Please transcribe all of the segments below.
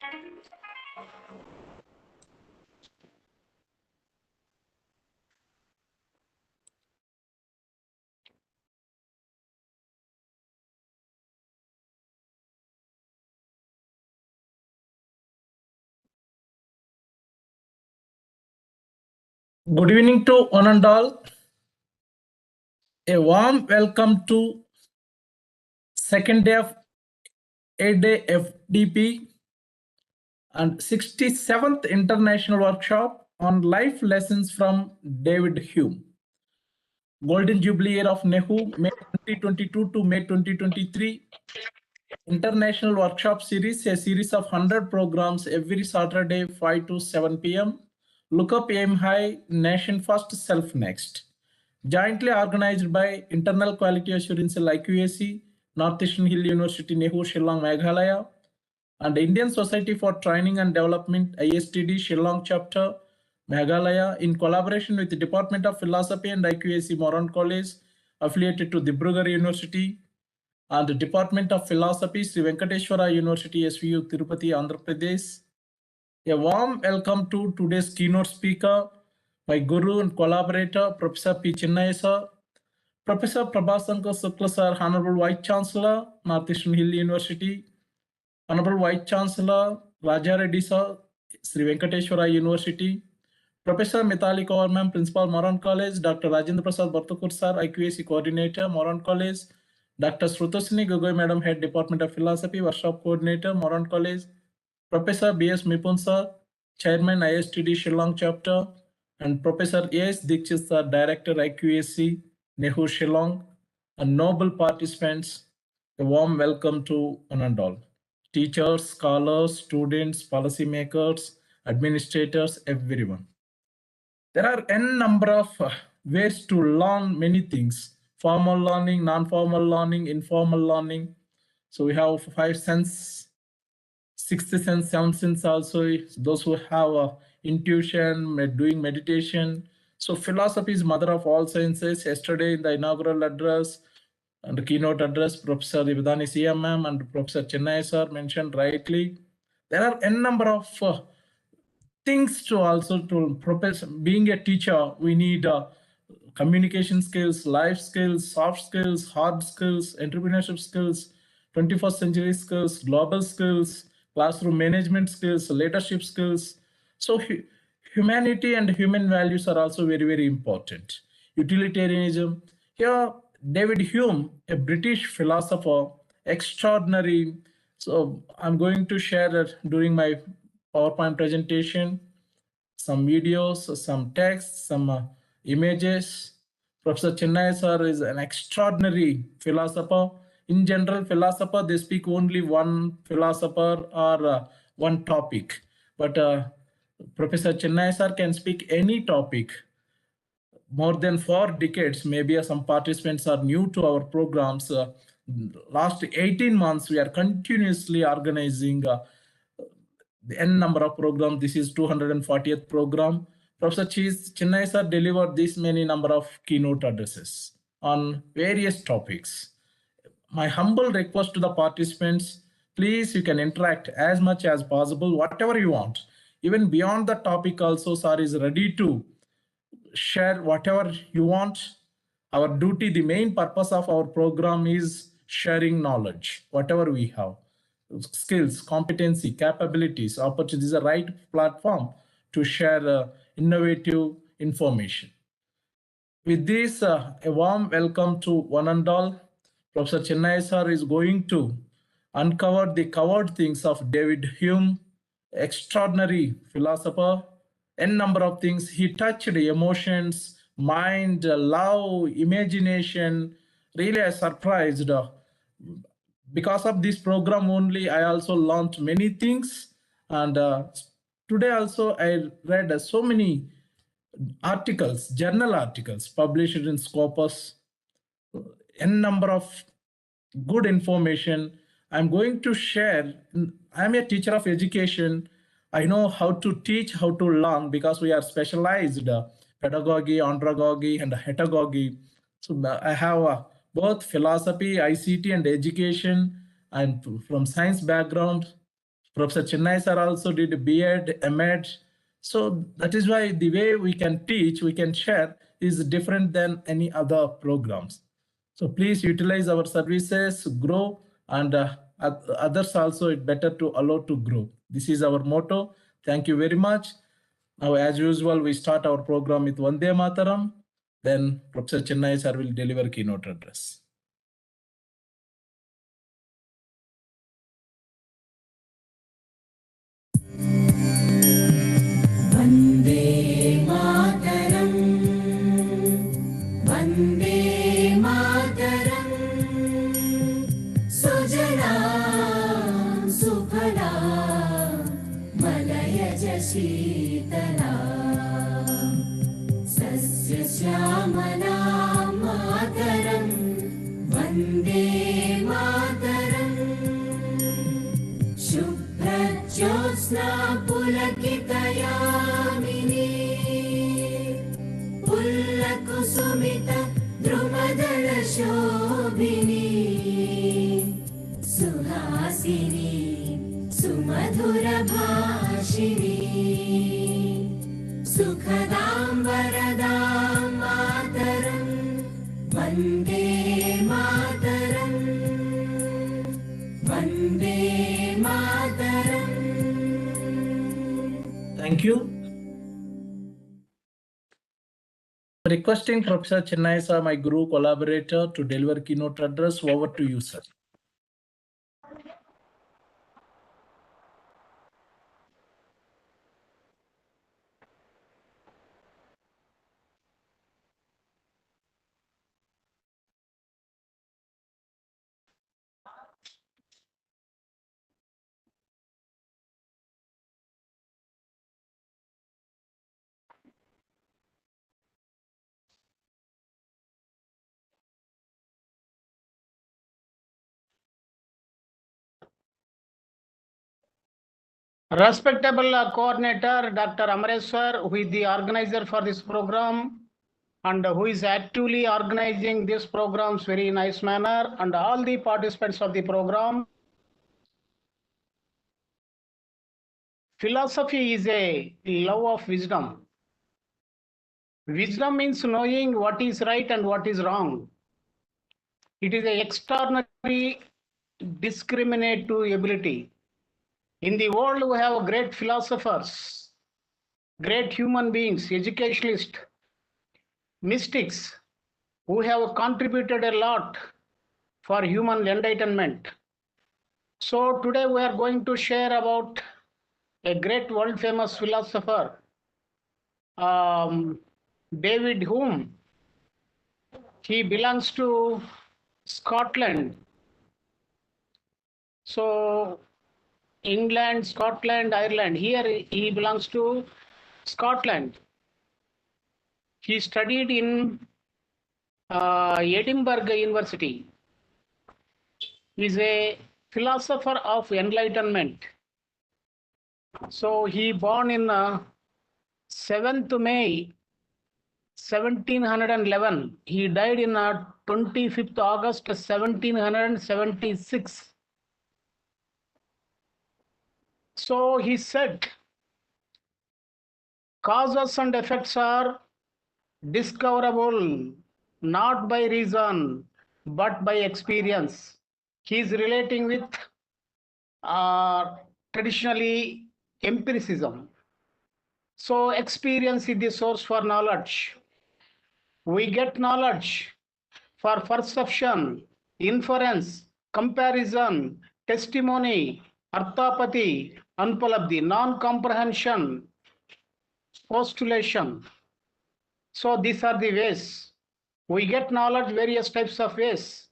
Good evening to one and all. A warm welcome to second day of 8-day FDP and 67th International Workshop on Life Lessons from David Hume. Golden Jubilee Year of NEHU, May 2022 to May 2023. International Workshop Series, a series of 100 programs every Saturday, 5 to 7 p.m. Look up, aim high, nation first, self next. Jointly organized by Internal Quality Assurance IQAC, Northeastern Hill University, NEHU, Shillong, Meghalaya, and Indian Society for Training and Development, ISTD, Shillong Chapter, Meghalaya, in collaboration with the Department of Philosophy and IQAC MORAN College, affiliated to Dibrugarh University, and the Department of Philosophy, Sri Venkateswara University, SVU, Tirupati, Andhra Pradesh. A warm welcome to today's keynote speaker, my guru and collaborator, Professor P. Chinnaya sir, Professor Prabhasankar Shukla sir, Honorable Vice Chancellor, Northeastern Hill University, Honorable Vice Chancellor, Raja Reddy sir, Sri Venkateswara University, Professor Mithali Kaur ma'am, Principal, Moran College, Dr. Rajendra Prasad Bartakur sir, IQAC Coordinator, Moran College, Dr. Srutasini Gogoi Madam, Head Department of Philosophy, Workshop Coordinator, Moran College, Professor B.S. Mipun sir, Chairman ISTD Shillong Chapter, and Professor A.S. Dikshit sir, Director IQAC, NEHU Shillong, and noble participants, a warm welcome to one and all. Teachers, scholars, students, policymakers, administrators, everyone. There are n number of ways to learn many things: formal learning, non-formal learning, informal learning. So we have 5 sense, 6th sense, 7th sense also. Those who have intuition, doing meditation. So philosophy is mother of all sciences. Yesterday in the inaugural address and the keynote address, Professor Ivadani CMM and Professor Chinnaya sir mentioned rightly, there are n number of things to also to propel. Being a teacher, we need communication skills, life skills, soft skills, hard skills, entrepreneurship skills, 21st century skills, global skills, classroom management skills, leadership skills. So humanity and human values are also very, very important. Utilitarianism. Here, David Hume, a British philosopher, extraordinary. So I'm going to share that during my PowerPoint presentation, some videos, some text, some images. Professor Chinnaya sir is an extraordinary philosopher. In general, philosopher, they speak only one philosopher or one topic. But Professor Chinnaya sir can speak any topic. More than 4 decades, maybe some participants are new to our programs. Last 18 months, we are continuously organizing the n number of programs. This is 240th program. Professor Chinnaya sir delivered this many number of keynote addresses on various topics. My humble request to the participants, please, you can interact as much as possible, whatever you want. Even beyond the topic also, sir is ready to share whatever you want. Our duty, the main purpose of our program is sharing knowledge, whatever we have. Skills, competency, capabilities, opportunities, the right platform to share innovative information. With this, a warm welcome to one and all. Professor Chinnaya sir is going to uncover the covered things of David Hume, extraordinary philosopher, n number of things. He touched emotions, mind, love, imagination. Really, I surprised. Because of this program only, I also learned many things. And today also, I read so many articles, journal articles published in Scopus, n number of good information. I'm going to share. I'm a teacher of education. I know how to teach, how to learn, because we are specialized pedagogy, andragogy, and heterogogy. So I have both philosophy, ICT, and education. I'm from science background, Professor Chennai sir also did B.Ed, M.Ed. So that is why the way we can teach, we can share is different than any other programs. So please utilize our services, grow, and others also it better to allow to grow. This is our motto. Thank you very much. Now, as usual, we start our program with Vande Mataram. Then Professor Chennai sir will deliver keynote address. Vande Mataram, Vande Mataram, Sujalam Sufalaam Malayaj Sheetalam Sasya Shyamalam Mataram, Vande Mataram, Shubhrajyosna Pulakitayamini Pullakusumita Drumadala Shobhini Suhasini Sumadhura Bhashini Sukhadam Varadam Mataram, Vande Mataram, Vande Mataram. Thank you. Requesting Professor Chennai sir, my guru collaborator, to deliver keynote address. Over to you, sir. Respectable coordinator, Dr. Amreshwar, who is the organizer for this program and who is actively organizing this program's very nice manner, and all the participants of the program. Philosophy is a love of wisdom. Wisdom means knowing what is right and what is wrong. It is an extraordinary discriminative ability. In the world, we have great philosophers, great human beings, educationalists, mystics, who have contributed a lot for human enlightenment. So today we are going to share about a great world famous philosopher, David Hume. He belongs to Scotland. So England, Scotland, Ireland. Here he belongs to Scotland. He studied in Edinburgh University. He is a philosopher of enlightenment. So he born in 7th May 1711. He died in 25th August 1776. So he said, causes and effects are discoverable not by reason but by experience. He is relating with traditionally empiricism. So experience is the source for knowledge. We get knowledge for perception, inference, comparison, testimony, arthapati, anupalabdhi, non-comprehension, postulation. So these are the ways. We get knowledge various types of ways.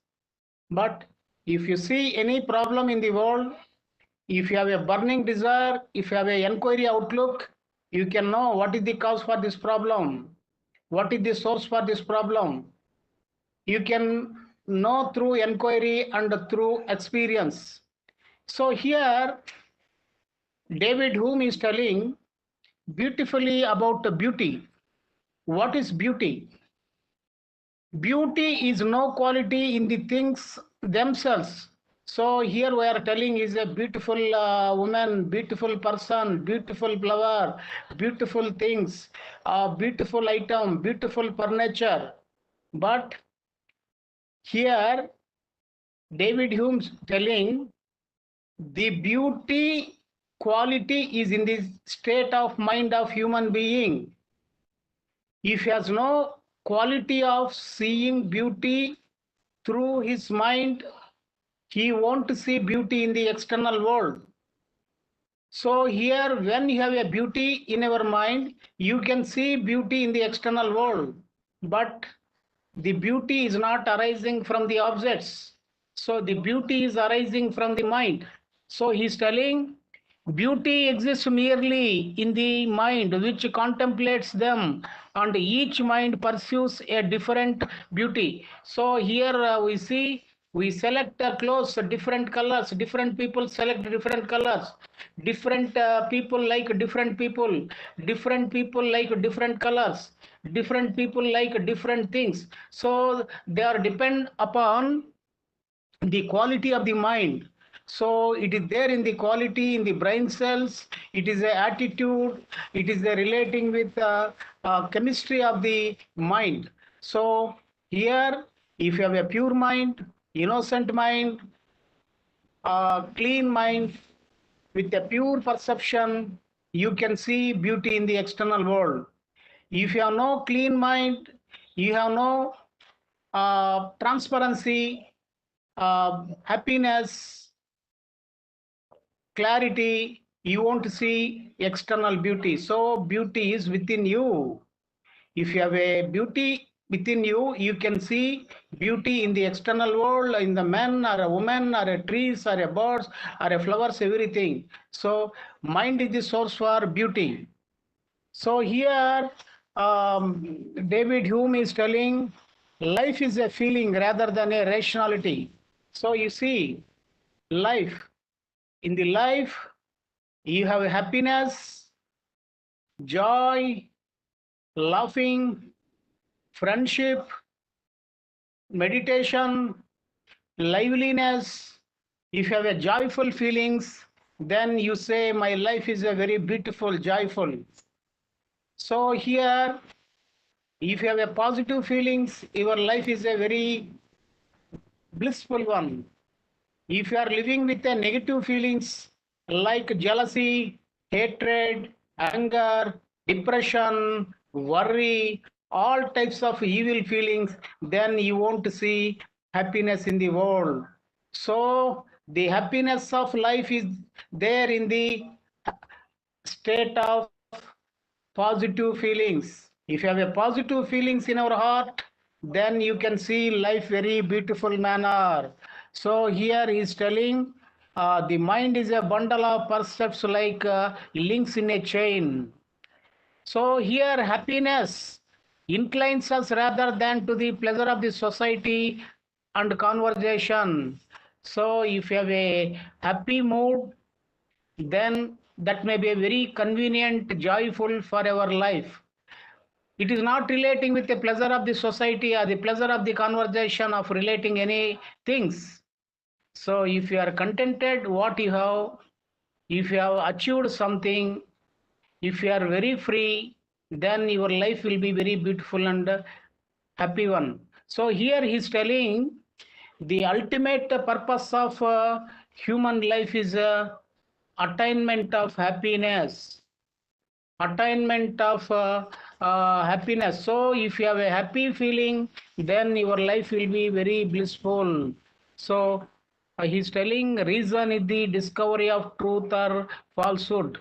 But if you see any problem in the world, if you have a burning desire, if you have an inquiry outlook, you can know what is the cause for this problem, what is the source for this problem. You can know through inquiry and through experience. So here, David Hume is telling beautifully about beauty. What is beauty? Beauty is no quality in the things themselves, So here we are telling is a beautiful woman, beautiful person, beautiful flower, beautiful things, beautiful item, beautiful furniture. But here David Hume telling the beauty quality is in the state of mind of human being. If he has no quality of seeing beauty through his mind, he won't see beauty in the external world. So here, when you have a beauty in your mind, you can see beauty in the external world. But the beauty is not arising from the objects. So the beauty is arising from the mind. So he's telling beauty exists merely in the mind which contemplates them, and each mind pursues a different beauty. So here we see we select clothes, different colors, different people select different colors, different people like different people like different colors, different people like different things. So they are depend upon the quality of the mind. So it is there in the quality in the brain cells, it is a attitude, it is a relating with chemistry of the mind. So here, if you have a pure mind, innocent mind, clean mind, with a pure perception, you can see beauty in the external world. If you have no clean mind, you have no transparency, happiness, clarity, you won't see external beauty. So beauty is within you. If you have a beauty within you, you can see beauty in the external world, in the man or a woman or a trees or a birds or a flowers, everything. So mind is the source for beauty. So here David Hume is telling life is a feeling rather than a rationality. So you see, life, in the life, you have happiness, joy, laughing, friendship, meditation, liveliness. If you have a joyful feelings, then you say, my life is a very beautiful, joyful. So here, if you have a positive feelings, your life is a very blissful one. If you are living with a negative feelings like jealousy, hatred, anger, depression, worry, all types of evil feelings, then you won't see happiness in the world. So the happiness of life is there in the state of positive feelings. If you have a positive feelings in our heart, then you can see life very beautiful manner. So here he is telling the mind is a bundle of percepts like links in a chain. So here happiness inclines us rather than to the pleasure of the society and conversation. So if you have a happy mood, then that may be a very convenient, joyful for our life. It is not relating with the pleasure of the society or the pleasure of the conversation of relating any things. So if you are contented what you have, if you have achieved something, if you are very free, then your life will be very beautiful and happy one. So here he is telling the ultimate purpose of human life is attainment of happiness. Attainment of happiness. So if you have a happy feeling, then your life will be very blissful. So he's telling reason is the discovery of truth or falsehood.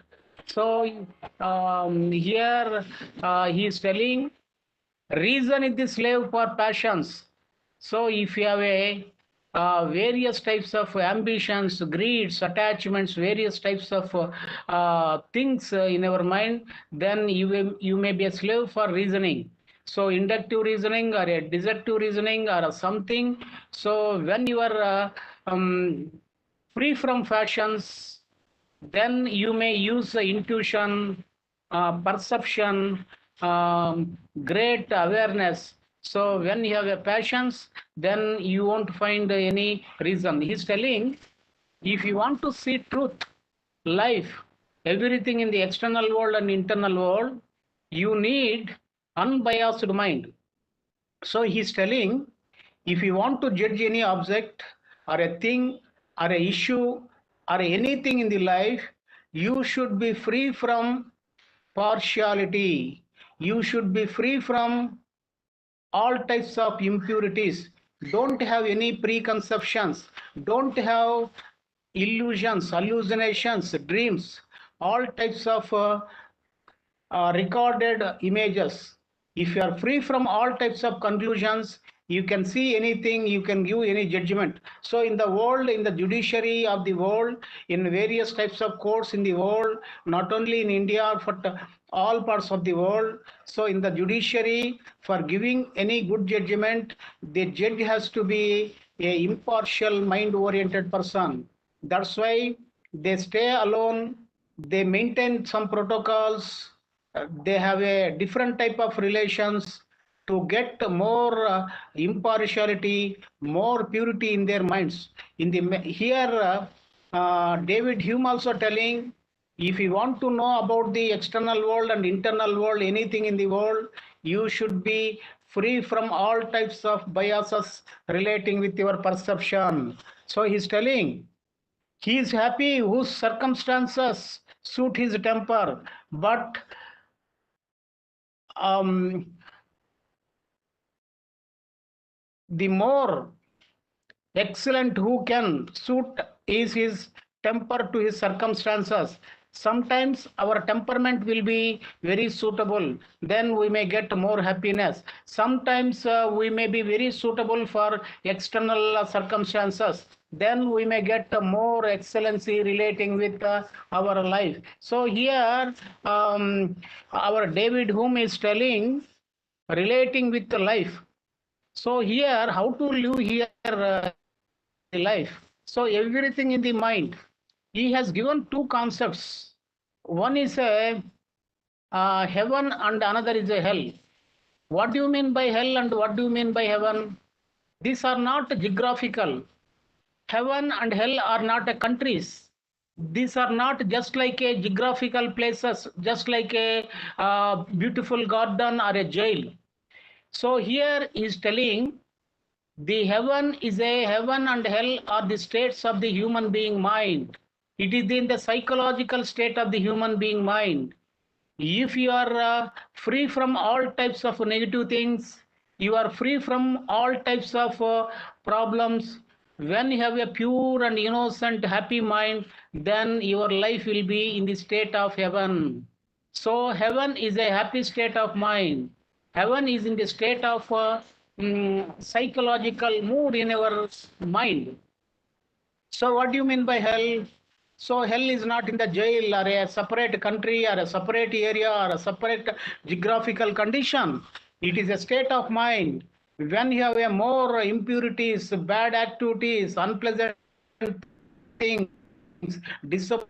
So here he is telling reason is the slave for passions. So if you have a various types of ambitions, greeds, attachments, various types of things in our mind, then you may be a slave for reasoning. So inductive reasoning or a deductive reasoning or something. So when you are free from passions, then you may use intuition, perception, great awareness. So when you have a passions, then you won't find any reason. He's telling, if you want to see truth, life, everything in the external world and internal world, you need unbiased mind. So he's telling, if you want to judge any object or a thing or a issue or anything in the life, you should be free from partiality. You should be free from all types of impurities. Don't have any preconceptions. Don't have illusions, hallucinations, dreams, all types of recorded images. If you are free from all types of conclusions, you can see anything, you can give any judgment. So in the world, in the judiciary of the world, in various types of courts in the world, not only in India, but all parts of the world. So in the judiciary, for giving any good judgment, the judge has to be a impartial, mind-oriented person. That's why they stay alone, they maintain some protocols, they have a different type of relations to get more impartiality, more purity in their minds. In the here, David Hume also telling, if you want to know about the external world and internal world, anything in the world, you should be free from all types of biases relating with your perception. So he's telling, he is happy whose circumstances suit his temper, but the more excellent who can suit is his temper to his circumstances. Sometimes our temperament will be very suitable, then we may get more happiness. Sometimes we may be very suitable for external circumstances, then we may get more excellency relating with our life. So here our David Hume is telling, relating with the life. So here, how to live here life? So everything in the mind. He has given two concepts. One is a heaven and another is a hell. What do you mean by hell and what do you mean by heaven? These are not geographical. Heaven and hell are not a countries. These are not just like a geographical places, just like a beautiful garden or a jail. So here is telling, the heaven is a heaven and hell are the states of the human being mind. It is in the psychological state of the human being mind. If you are free from all types of negative things, you are free from all types of problems. When you have a pure and innocent, happy mind, then your life will be in the state of heaven. So heaven is a happy state of mind. Heaven is in the state of psychological mood in our mind. So what do you mean by hell? So hell is not in the jail or a separate country or a separate area or a separate geographical condition. It is a state of mind. When you have a more impurities, bad activities, unpleasant things, disappointment,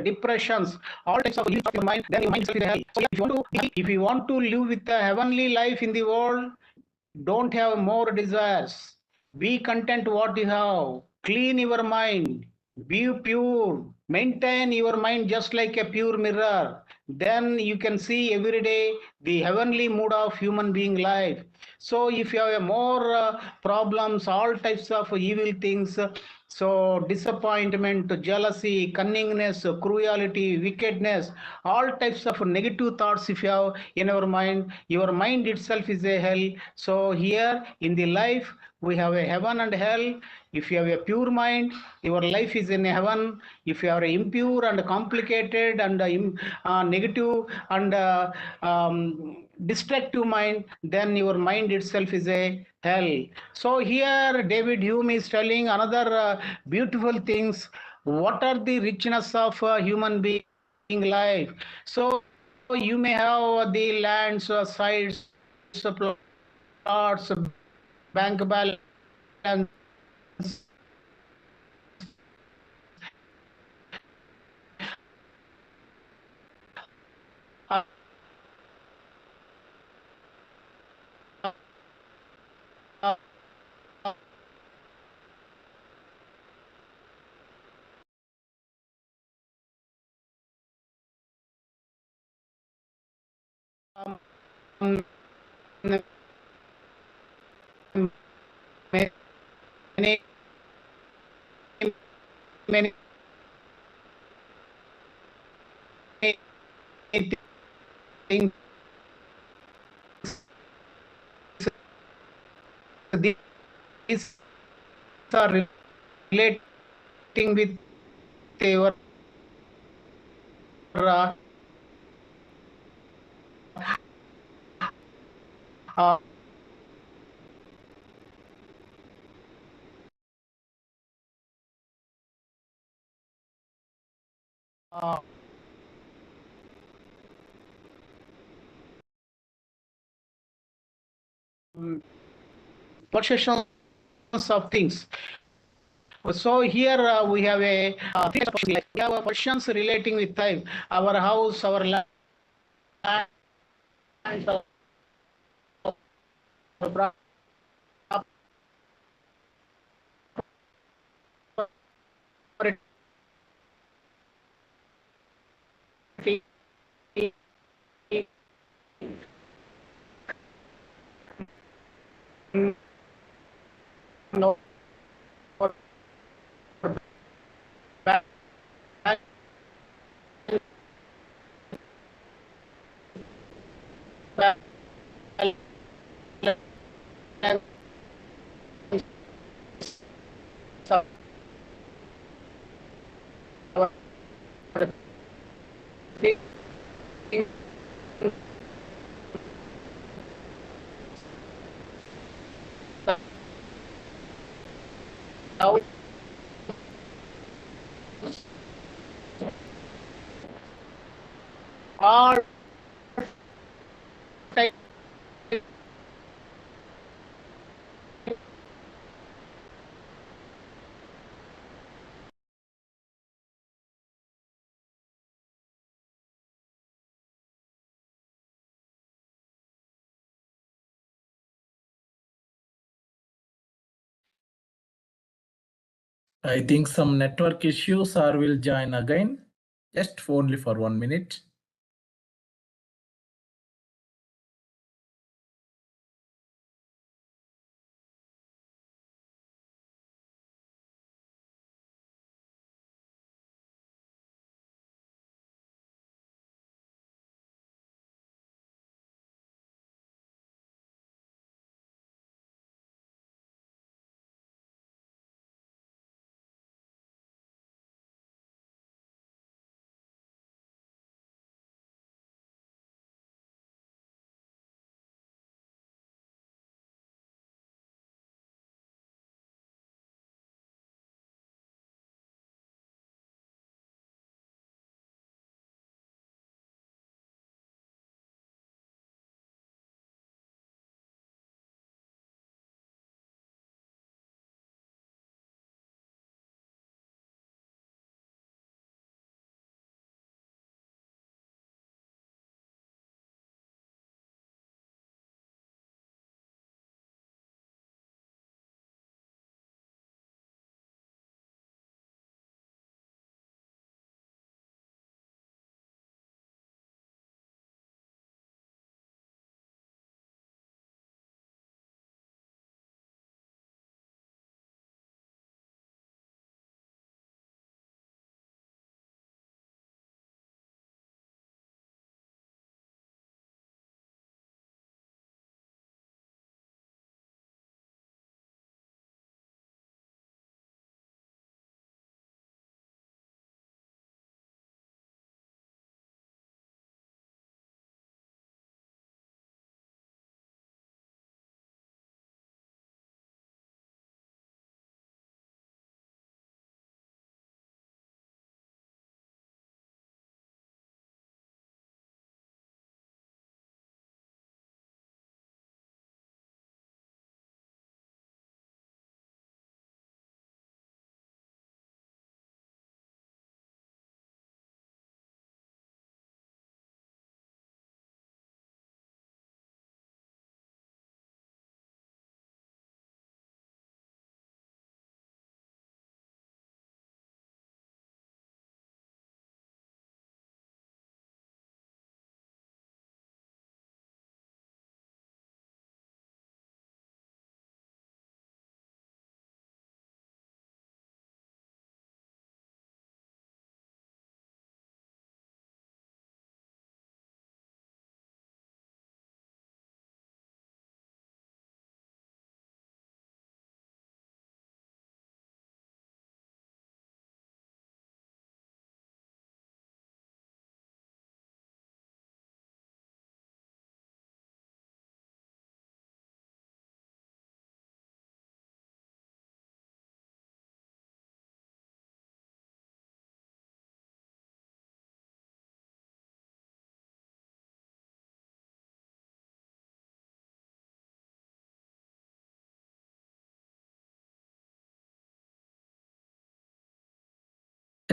depressions, all types of evil of your mind, then your mind is in hell. So if you want to live with a heavenly life in the world, don't have more desires. Be content what you have. Clean your mind. Be pure. Maintain your mind just like a pure mirror. Then you can see every day the heavenly mood of human being life. So if you have more problems, all types of evil things, so disappointment, jealousy, cunningness, cruelty, wickedness, all types of negative thoughts if you have in your mind itself is a hell. So here in the life, we have a heaven and hell. If you have a pure mind, your life is in heaven. If you are impure and complicated and negative and destructive mind, then your mind itself is a hell. So here David Hume is telling another beautiful things. What are the richness of human being life? So you may have the lands, sites, plots, bank balance, many many things. These are relating with your uh, uh, uh, possessions of things. So here we have we have a questions relating with time. Our house, our land, our property, no, all type I think some network issues or will join again. Just only for 1 minute.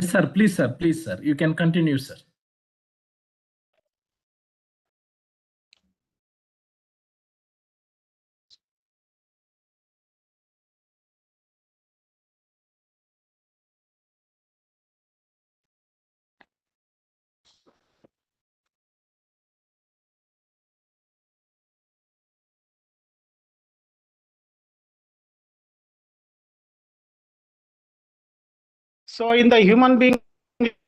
Yes, sir. Please, sir. Please, sir. You can continue, sir. So in the human being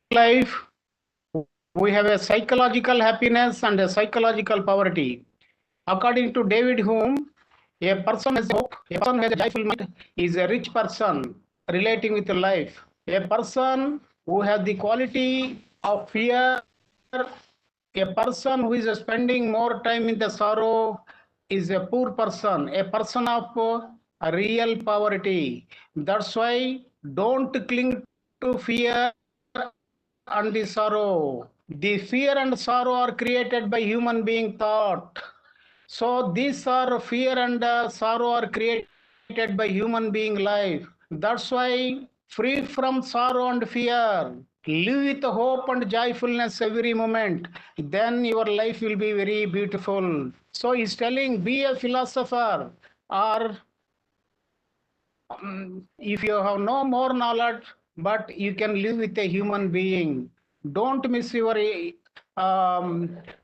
life, we have a psychological happiness and a psychological poverty. According to David Hume, a person has hope, a person who has a joyful mind is a rich person relating with life. A person who has the quality of fear, a person who is spending more time in the sorrow is a poor person, a person of a real poverty. That's why don't cling to fear and the sorrow. The fear and sorrow are created by human being thought. So these are fear and sorrow are created by human being life. That's why free from sorrow and fear, live with hope and joyfulness every moment. Then your life will be very beautiful. So he's telling, be a philosopher, or if you have no more knowledge, but you can live with a human being. Don't miss your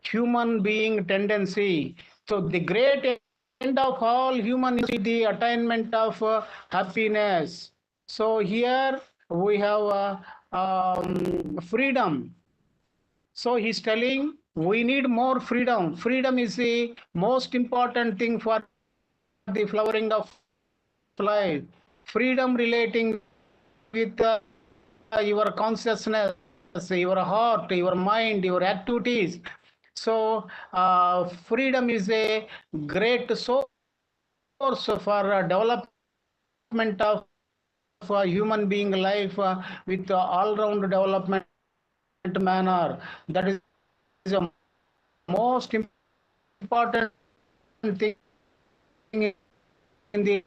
human being tendency. So the great end of all human is the attainment of happiness. So here we have freedom. So he's telling we need more freedom. Freedom is the most important thing for the flowering of life. Freedom relating with your consciousness, your heart, your mind, your activities. So freedom is a great source for development of human being life with all-round development manner. That is the most important thing in the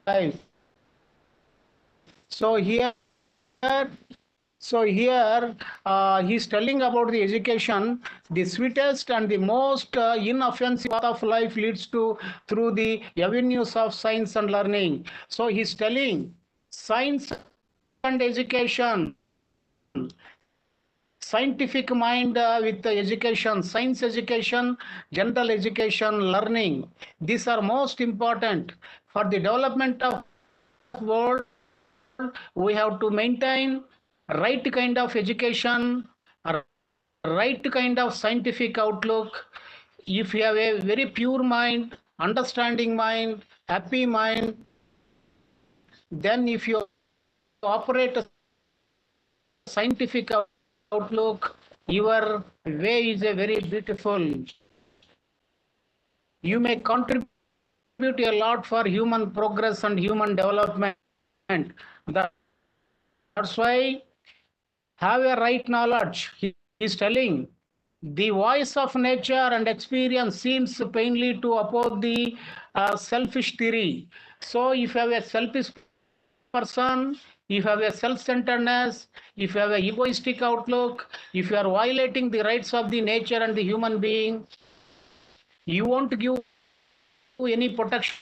life. So here he's telling about the education. The sweetest and the most inoffensive path of life leads to through the avenues of science and learning. So he's telling science and education, scientific mind with the education, science education, general education, learning. These are most important for the development of world. We have to maintain right kind of education, right kind of scientific outlook. If you have a very pure mind, understanding mind, happy mind, then if you operate a scientific outlook, your way is a very beautiful. You may contribute a lot for human progress and human development. That's why have a right knowledge. He is telling the voice of nature and experience seems plainly to oppose the selfish theory. So if you have a selfish person, if you have a self-centeredness, if you have an egoistic outlook, if you are violating the rights of the nature and the human being, you won't give any protection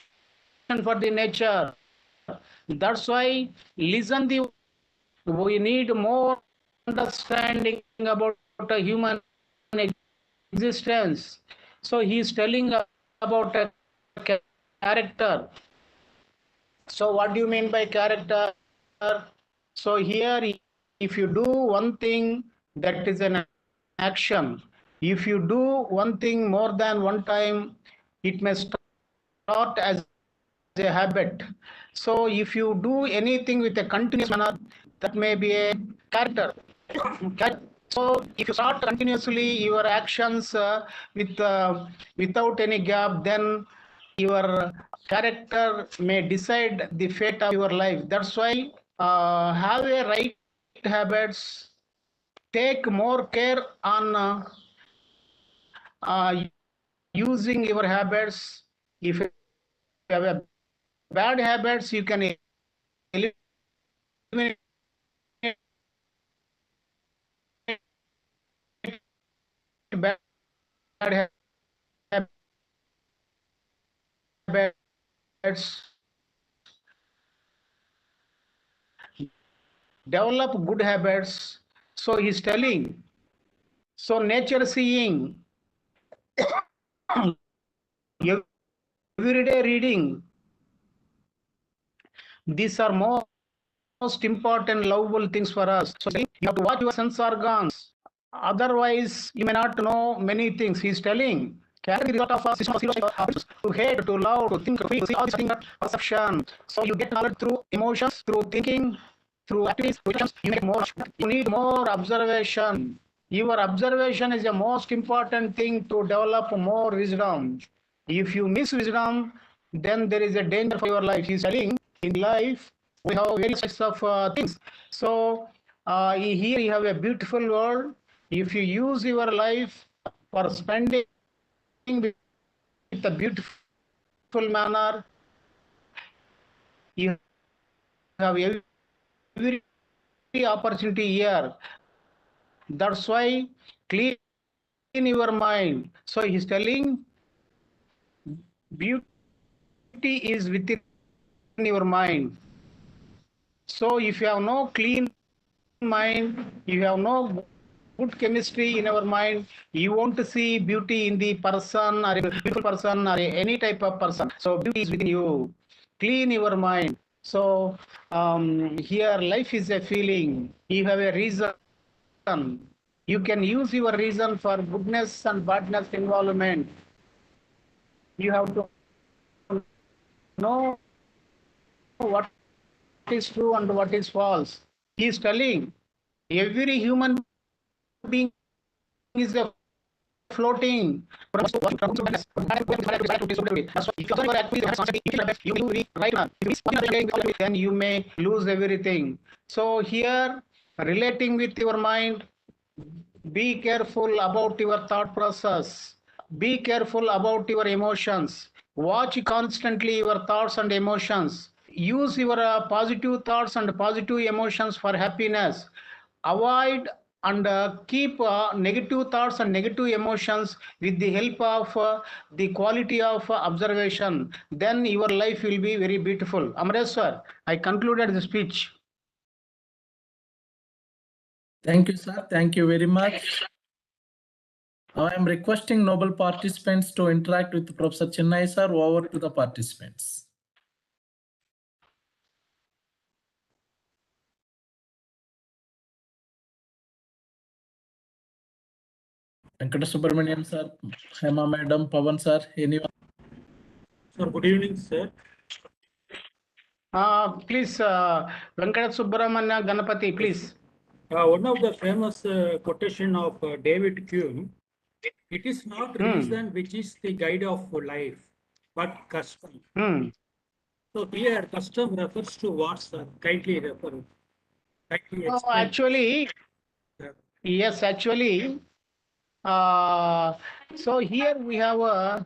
for the nature. That's why listen the, we need more understanding about a human existence. So he is telling about a character. So what do you mean by character? So here, if you do one thing, that is an action. If you do one thing more than one time, it may start as a habit. So if you do anything with a continuous manner, that may be a character. So if you start continuously your actions without any gap, then your character may decide the fate of your life. That's why have a right habits. Take more care on using your habits. If you have a bad habits, you can eliminate bad habits, develop good habits. So he's telling, so nature seeing, everyday reading, these are most important lovable things for us. So you have to watch your sense organs. Otherwise, you may not know many things. He's telling, character is result of a system of zero to hate, to love, to think, to feel, to see all these things are perception. So you get knowledge through emotions, through thinking, through activities, through actions. You make more. You need more observation. Your observation is the most important thing to develop more wisdom. If you miss wisdom, then there is a danger for your life. He's telling, in life, we have various types of things. So here you have a beautiful world. If you use your life for spending with a beautiful manner, you have every opportunity here. That's why clean your mind. So he's telling, beauty is within your mind. So if you have no clean mind, you have no good chemistry in our mind, you won't see beauty in the person or a beautiful person or any type of person. So beauty is within you. Clean your mind. So here life is a feeling. You have a reason. You can use your reason for goodness and badness involvement. You have to know what is true and what is false. He is telling, every human being is a floating. Then you may lose everything. So here, relating with your mind, be careful about your thought process. Be careful about your emotions. Watch constantly your thoughts and emotions. Use your positive thoughts and positive emotions for happiness. Avoid and keep negative thoughts and negative emotions with the help of the quality of observation. Then your life will be very beautiful. Amreswar, I concluded the speech. Thank you, sir. Thank you very much. Now I am requesting noble participants to interact with Professor Chennai, sir. Over to the participants. Venkateswara sir, Hema madam, Pavan sir, anyone? Sir, good evening, sir. Please, Venkat Subramanya Ganapati, please. One of the famous quotation of David Hume, it is not reason which is the guide of life, but custom. So here, custom refers to what, sir? Kindly refer. Kindly explain. Actually, yes, actually, so here we have a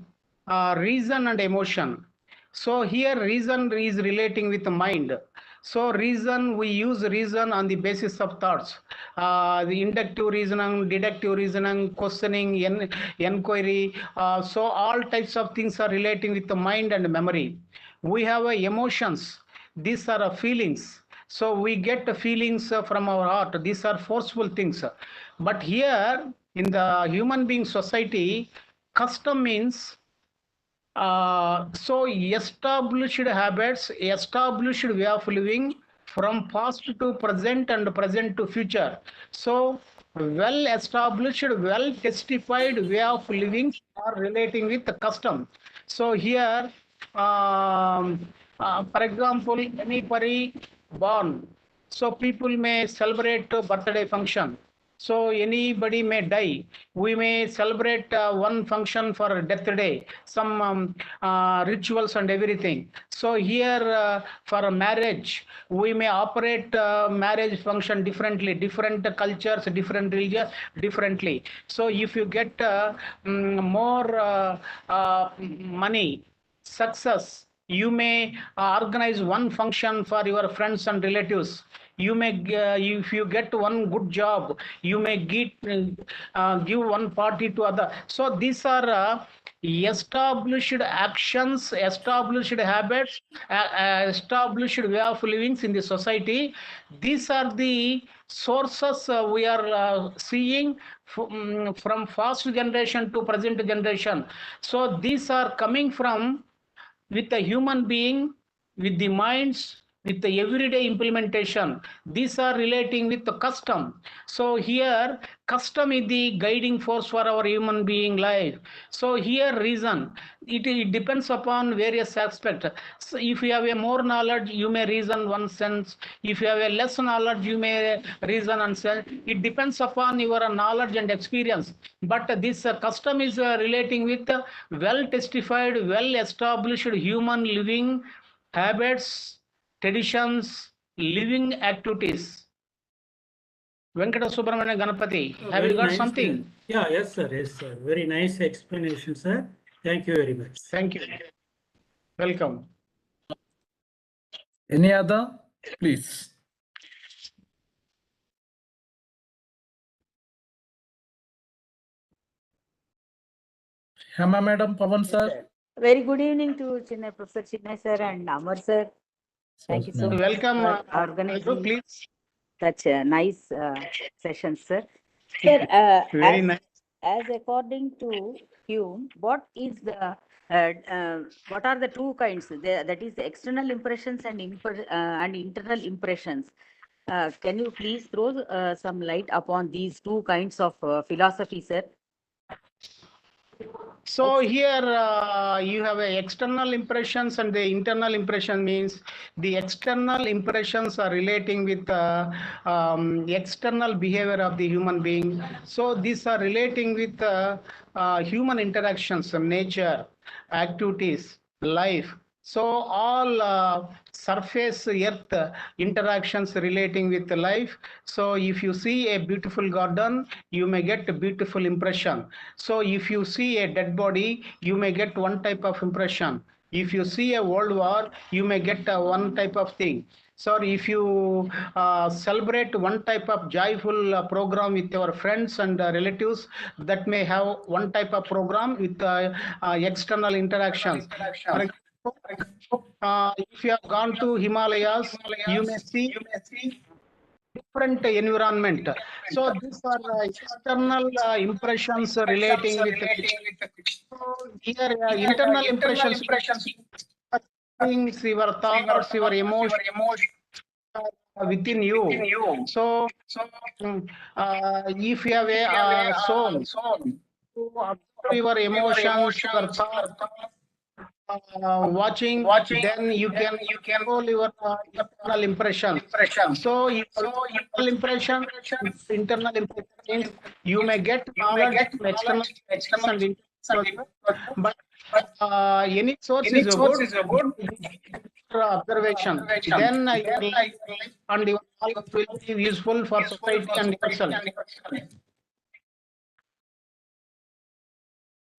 reason and emotion. So here reason is relating with the mind. So reason, we use reason on the basis of thoughts. The inductive reasoning, deductive reasoning, questioning, inquiry. So all types of things are relating with the mind and memory. We have emotions. These are feelings. So we get the feelings from our heart. These are forceful things. But here in the human being society, custom means so established habits, established way of living from past to present and present to future. So well established, well testified way of living are relating with the custom. So here, for example, anybody born, so people may celebrate birthday function. So anybody may die. We may celebrate one function for death day, some rituals and everything. So here for a marriage, we may operate marriage function differently, different cultures, different religions, differently. So if you get more money, success, You may organize one function for your friends and relatives. You may, if you get one good job, you may give one party to other. So these are established actions, established habits, established way of living in the society. These are the sources we are seeing from past generation to present generation. So these are coming from with a human being, with the minds, with the everyday implementation. These are relating with the custom. So here, custom is the guiding force for our human being life. So here, reason, it depends upon various aspects. So if you have a more knowledge, you may reason one sense. If you have a less knowledge, you may reason and sense. It depends upon your knowledge and experience. But this custom is relating with well testified, well established human living habits, traditions, living activities. Venkateswara Ganapati, have you Very got nice, something? Yeah, yes, sir. Yes, sir. Very nice explanation, sir. Thank you very much. Thank you. Welcome. Any other? Please. Hema Madam, Pavan sir. Very good evening to Professor Chinnai sir and Amar sir. Thank you so much Welcome, for organizing please. such a nice session, sir. Sir, Very nice. as according to Hume, what are the two kinds? That is external impressions and internal impressions. Can you please throw some light upon these two kinds of philosophy, sir? So here you have external impressions and the internal impression. Means the external impressions are relating with external behavior of the human being. So these are relating with human interactions, nature, activities, life. So all surface earth interactions relating with life. So if you see a beautiful garden, you may get a beautiful impression. So if you see a dead body, you may get one type of impression. If you see a world war, you may get one type of thing. So if you celebrate one type of joyful program with your friends and relatives, that may have one type of program with external interactions. For example, if you have gone to Himalayas, you may see different environment. So these are external impressions relating with here internal impressions, things, your thoughts, your emotions within you. So if you have a soul, to observe your emotions, your thoughts, watching, then you can control your internal impression. So internal impression means you may get knowledge from external and internal, but any source is a good observation. Then your life and your knowledge will be useful for society and yourself.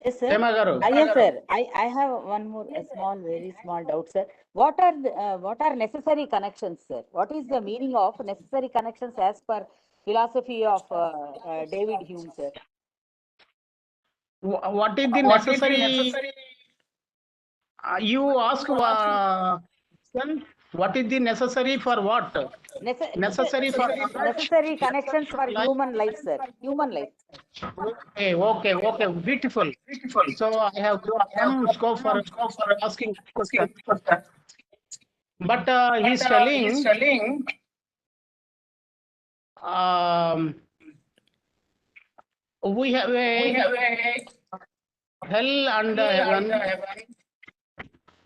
Yes, sir. Hema garu. Yes, sir. I have one more very small doubt, sir. What are necessary connections, sir? What is the meaning of necessary connections as per philosophy of David Hume, sir? What is the necessary? You ask what is the necessary for what? Necessary for necessary connections for human life, sir. Human life. Okay, beautiful. So I have some scope for asking question. But he's telling we have a hell and heaven.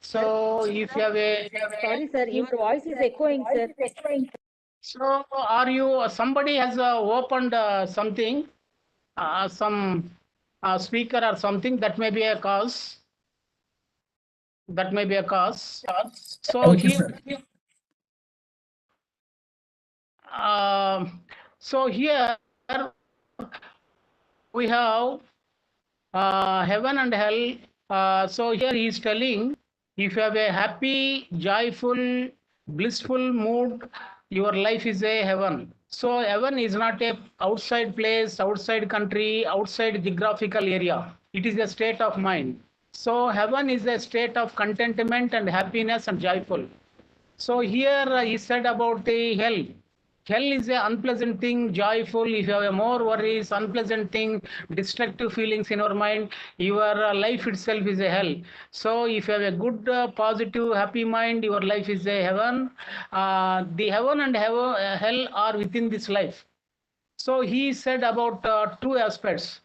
So if you have a Sorry, sir. Your voice is echoing, sir. So are you somebody has opened something, some speaker or something, that may be a cause. That may be a cause. So Okay, here, here we have heaven and hell. So here he is telling If you have a happy, joyful, blissful mood, your life is a heaven. So heaven is not a outside place, outside country, outside geographical area. It is a state of mind. So heaven is a state of contentment and happiness and joyful. So here he said about the hell. Hell is an unpleasant thing, joyful. If you have a more worries, unpleasant thing, destructive feelings in your mind, your life itself is a hell. So if you have a good, positive, happy mind, your life is a heaven. The heaven and hell are within this life. So he said about two aspects.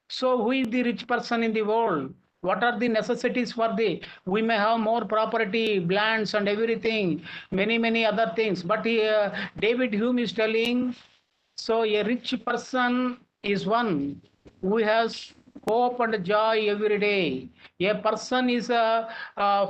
So who is the rich person in the world? What are the necessities for the? We may have more property, lands and everything, many other things. But David Hume is telling, so a rich person is one who has hope and joy every day. A person is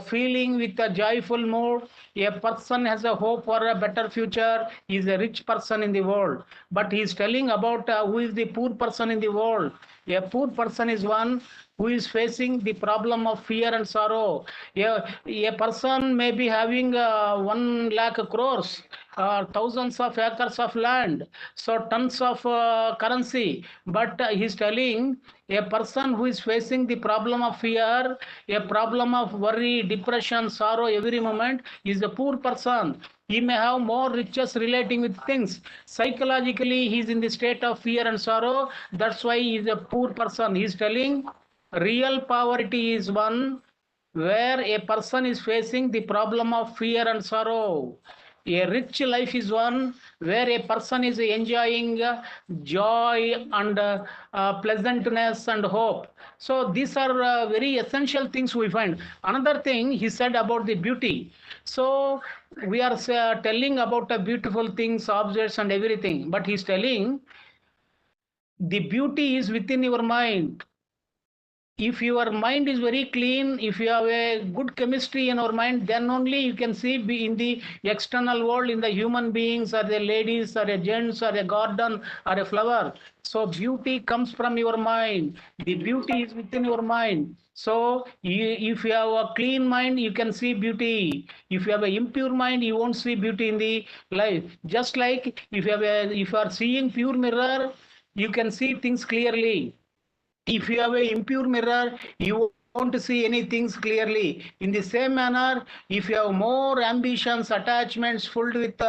feeling with a joyful mood. A person has a hope for a better future. He is a rich person in the world. But he is telling about who is the poor person in the world. A poor person is one who is facing the problem of fear and sorrow. A person may be having 1 lakh crores, thousands of acres of land, so tons of currency. But he's telling a person who is facing the problem of fear, a problem of worry, depression, sorrow every moment is a poor person. He may have more riches relating with things. Psychologically, he is in the state of fear and sorrow. That's why he is a poor person. He is telling real poverty is one where a person is facing the problem of fear and sorrow. A rich life is one where a person is enjoying joy and pleasantness and hope. So these are very essential things we find. Another thing he said about the beauty. So we are telling about beautiful things, objects and everything. But he's telling the beauty is within your mind. If your mind is very clean, if you have a good chemistry in your mind, then only you can see in the external world, in the human beings or the ladies or a gents or a garden or a flower. So beauty comes from your mind. The beauty is within your mind. So if you have a clean mind, you can see beauty. If you have an impure mind, you won't see beauty in the life. Just like if you are seeing pure mirror, you can see things clearly. If you have an impure mirror, you won't see anything clearly. In the same manner, if you have more ambitions, attachments filled with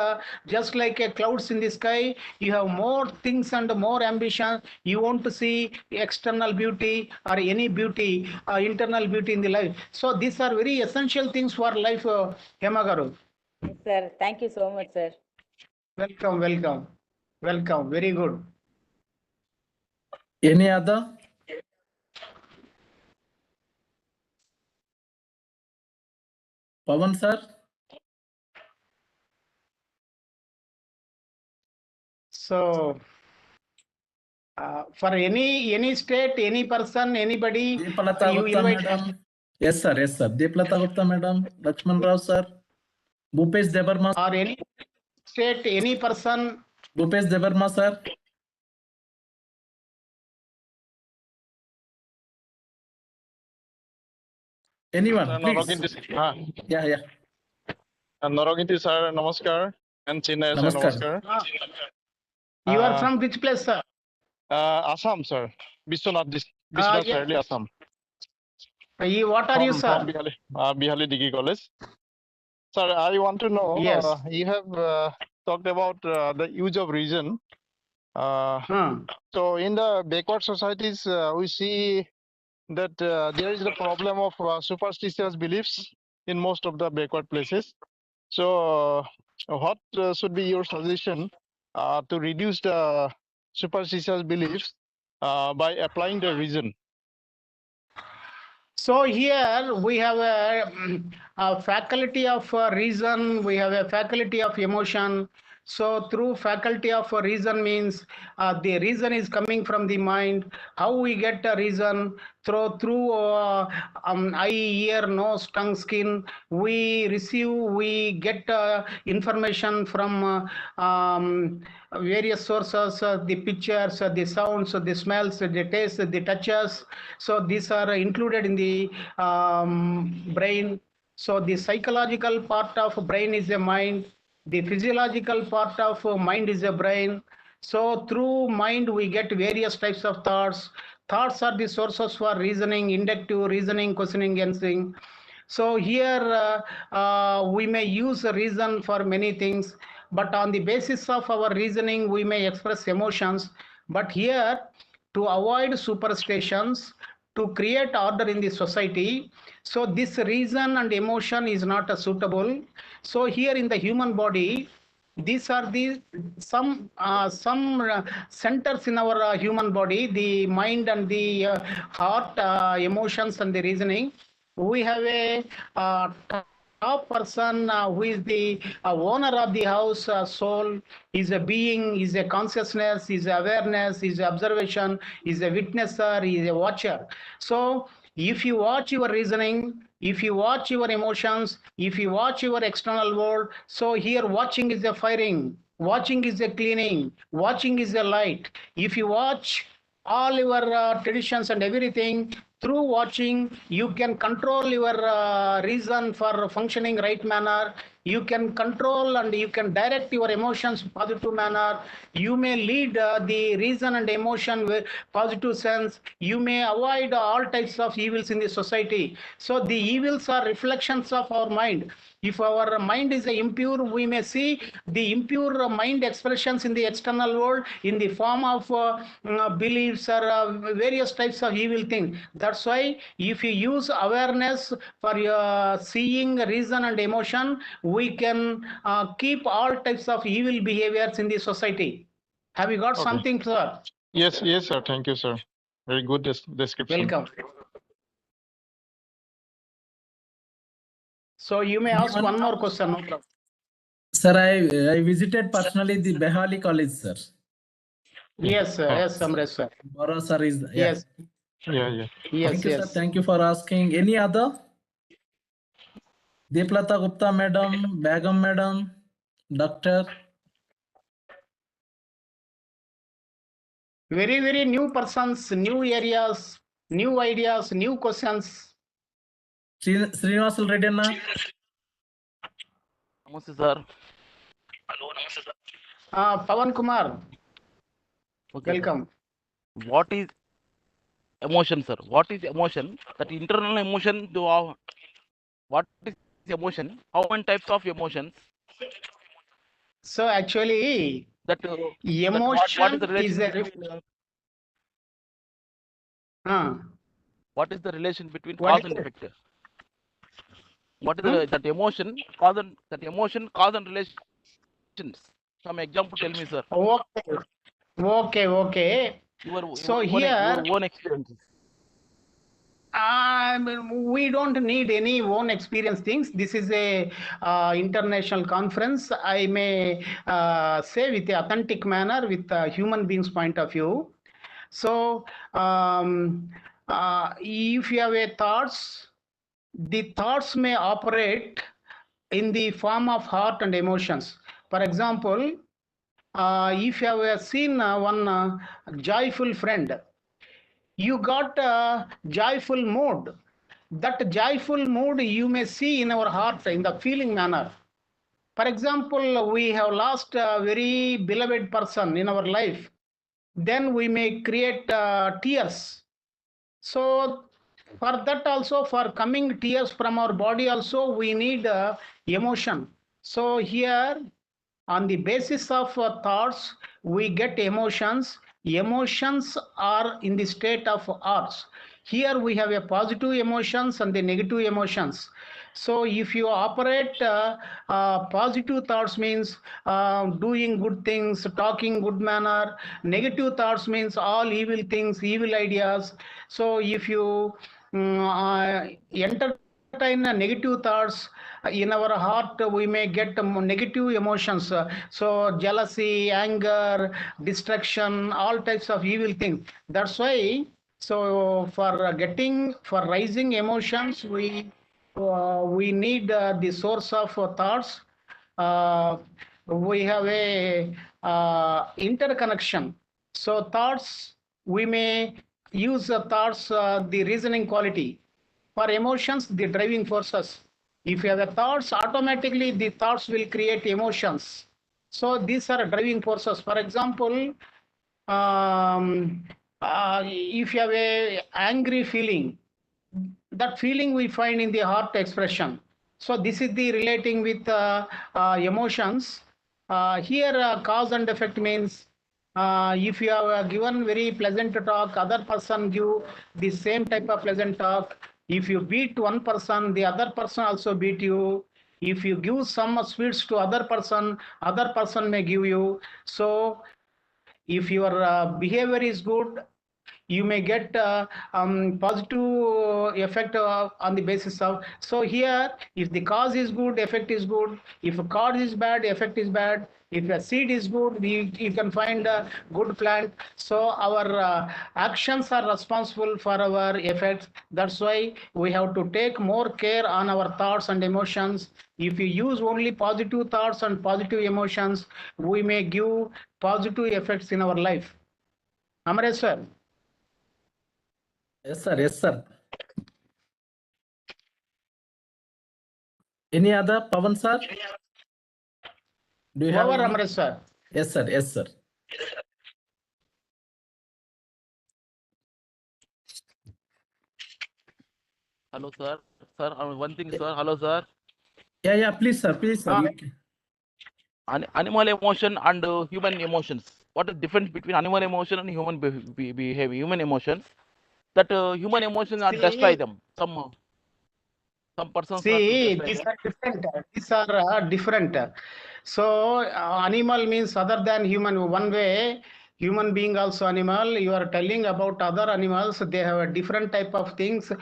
just like a clouds in the sky, you have more things and more ambition, you won't see external beauty or any beauty, internal beauty in the life. So these are very essential things for life, Hemagaru. Yes, sir. Thank you so much, sir. Welcome. Very good. Any other? Pawan sir? So for any state, any person, anybody, Deepalata you Gupta invite. madam. Yes sir. Deepalata Gupta madam, Lakshman Rao sir, Bhupesh Debarma Or any state, any person. Bhupesh Debarma sir. Anyone, please. Yeah. Noroginti sir, namaskar. And Chinna sir, Namaskar. You are from which place, sir? Assam, sir. Biswanath Fairly, Assam. What are you, sir? From Bihali Degree College. Sir, I want to know, yes. You have talked about the use of reason. So in the backward societies, we see that there is the problem of superstitious beliefs in most of the backward places. So what should be your suggestion to reduce the superstitious beliefs by applying the reason? So here we have a faculty of reason, we have a faculty of emotion. So through faculty of reason means the reason is coming from the mind. How we get a reason? Through eye, ear, nose, tongue, skin. We get information from various sources, the pictures, the sounds, the smells, the tastes, the touches. So these are included in the brain. So the psychological part of brain is a mind. The physiological part of mind is a brain. So through mind, we get various types of thoughts. Thoughts are the sources for reasoning, inductive reasoning, questioning, answering. So here we may use a reason for many things, but on the basis of our reasoning, we may express emotions. But here, to avoid superstitions, to create order in the society, so this reason and emotion is not suitable. So here in the human body, these are the some centers in our human body, the mind and the heart, emotions and the reasoning. We have a top person who is the owner of the house, soul, is a being, is a consciousness, is awareness, is observation, is a witnesser, is a watcher. So if you watch your reasoning, if you watch your emotions, if you watch your external world, so here watching is a firing, watching is a cleaning, watching is a light. If you watch all your traditions and everything, through watching, you can control your reason for functioning right manner. You can control and you can direct your emotions positive manner. You may lead the reason and emotion with positive sense. You may avoid all types of evils in the society. So the evils are reflections of our mind. If our mind is impure, we may see the impure mind expressions in the external world in the form of beliefs or various types of evil things. That's why if you use awareness for your seeing, reason and emotion, we can keep all types of evil behaviors in the society. Have you got Okay. something, sir? Yes, yes, sir. Thank you, sir. Very good description. Welcome. So you may ask one more question. No problem. Sir, I visited personally the Behali College, sir. Yes, sir. Yes, Amresh, sir. Bora sir is Yes. Yeah, yeah. Yes, Thank you, sir. yes. Thank you for asking. Any other? Deeplata Gupta madam, Begum madam, doctor. Very, very new persons, new areas, new ideas, new questions. Srinivasal Reddy Anna. Namaste, sir. Pavan Kumar, Okay, welcome. sir. What is emotion, sir? What is emotion? That internal emotion to what is emotion? How many types of emotions? So actually, That, emotion what is the relation is a between what is the relation between What cause is and it? effect? What is that emotion cause and relations? Some example, tell me, sir. Okay. So here, your own experiences. we don't need any own experience things. This is a international conference. I may say with a authentic manner, with a human beings point of view. So if you have a thoughts, the thoughts may operate in the form of heart and emotions. For example, if you have seen one joyful friend, you got a joyful mood. That joyful mood you may see in our heart in the feeling manner. For example, we have lost a very beloved person in our life. Then we may create tears. So for that also, for coming tears from our body also, we need emotion. So here, on the basis of thoughts, we get emotions. Emotions are in the state of arts. Here we have a positive emotions and the negative emotions. So if you operate positive thoughts means doing good things, talking good manner. Negative thoughts means all evil things, evil ideas. So if you entertain negative thoughts in our heart, we may get negative emotions. So jealousy, anger, destruction, all types of evil things. That's why, so for rising emotions, we need the source of thoughts. We have a interconnection. So thoughts, we may use thoughts, the reasoning quality. For emotions, the driving forces. If you have a thoughts, automatically the thoughts will create emotions. So these are driving forces. For example, if you have a angry feeling, that feeling we find in the heart expression. So this is the relating with emotions. Here cause and effect means if you have given very pleasant talk, other person give the same type of pleasant talk. If you beat one person, the other person also beat you. If you give some sweets to other person may give you. So if your behavior is good, you may get positive effect on the basis of. So here, if the cause is good, effect is good. If a cause is bad, effect is bad. If a seed is good, you can find a good plant. So our actions are responsible for our effects. That's why we have to take more care on our thoughts and emotions. If you use only positive thoughts and positive emotions, we may give positive effects in our life. Amare sir. Yes, sir. Yes, sir. Any other, Pavan sir? Do you have Over, any? Amresh sir. Yes, sir. Yes, sir. Hello, sir. Sir, one thing, sir. Hello, sir. Yeah. Please, sir. Please, sir. You can. Animal emotion and human emotions. What is the difference between animal emotion and human behavior? Human emotion. That human emotions are destroy them. Some persons are to See, destroy these them. are different. These are different. So, animal means other than human. One way, human being also animal. You are telling about other animals. They have a different type of things.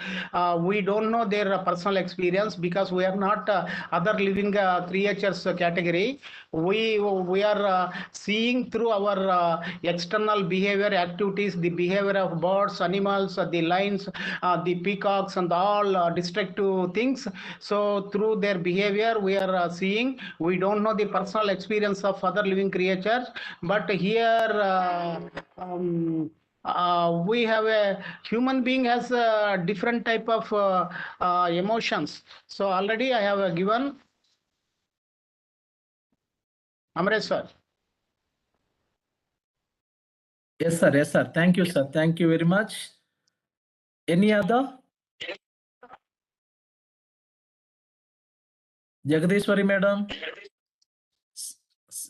We don't know their personal experience because we are not other living creatures category. We are seeing through our external behavior activities, the behavior of birds, animals, the lions, the peacocks, and all destructive things. So through their behavior, we are seeing. We don't know the personal experience of other living creatures, but here. We have a human being has a different type of emotions. So already I have given. Amresh sir. Yes, sir. Yes, sir. Thank you, sir. Thank you very much. Any other? Jagadishwari madam,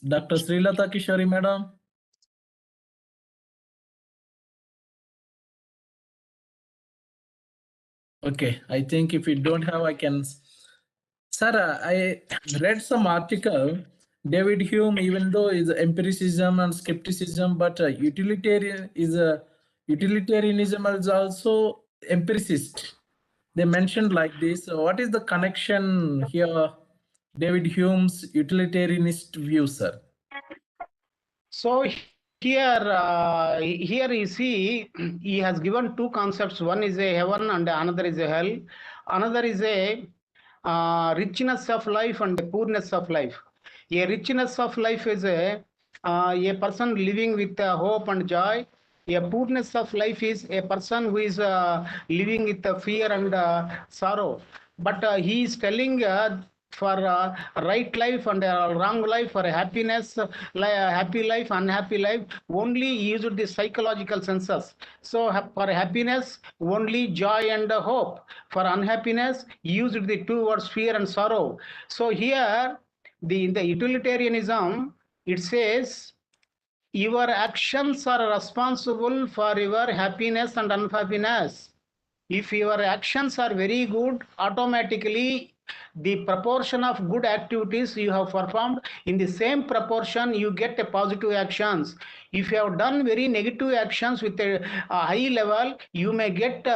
Dr. Srilata Kishori madam. Okay, I think if you don't have, I can. Sir, I read some article. David Hume, even though is empiricism and skepticism, but utilitarianism is also empiricist. They mentioned like this. What is the connection here? David Hume's utilitarianist view, sir. So here you see, he has given two concepts. One is a heaven and another is a hell. Another is a richness of life and the poorness of life. A richness of life is a person living with hope and joy. A poorness of life is a person who is living with fear and sorrow. But he is telling for right life and wrong life, for happiness, happy life, unhappy life, only use the psychological senses. So for happiness, only joy and hope. For unhappiness, use the two words fear and sorrow. So here, in the utilitarianism, it says your actions are responsible for your happiness and unhappiness. If your actions are very good, automatically the proportion of good activities you have performed, in the same proportion you get a positive actions. If you have done very negative actions with a high level, you may get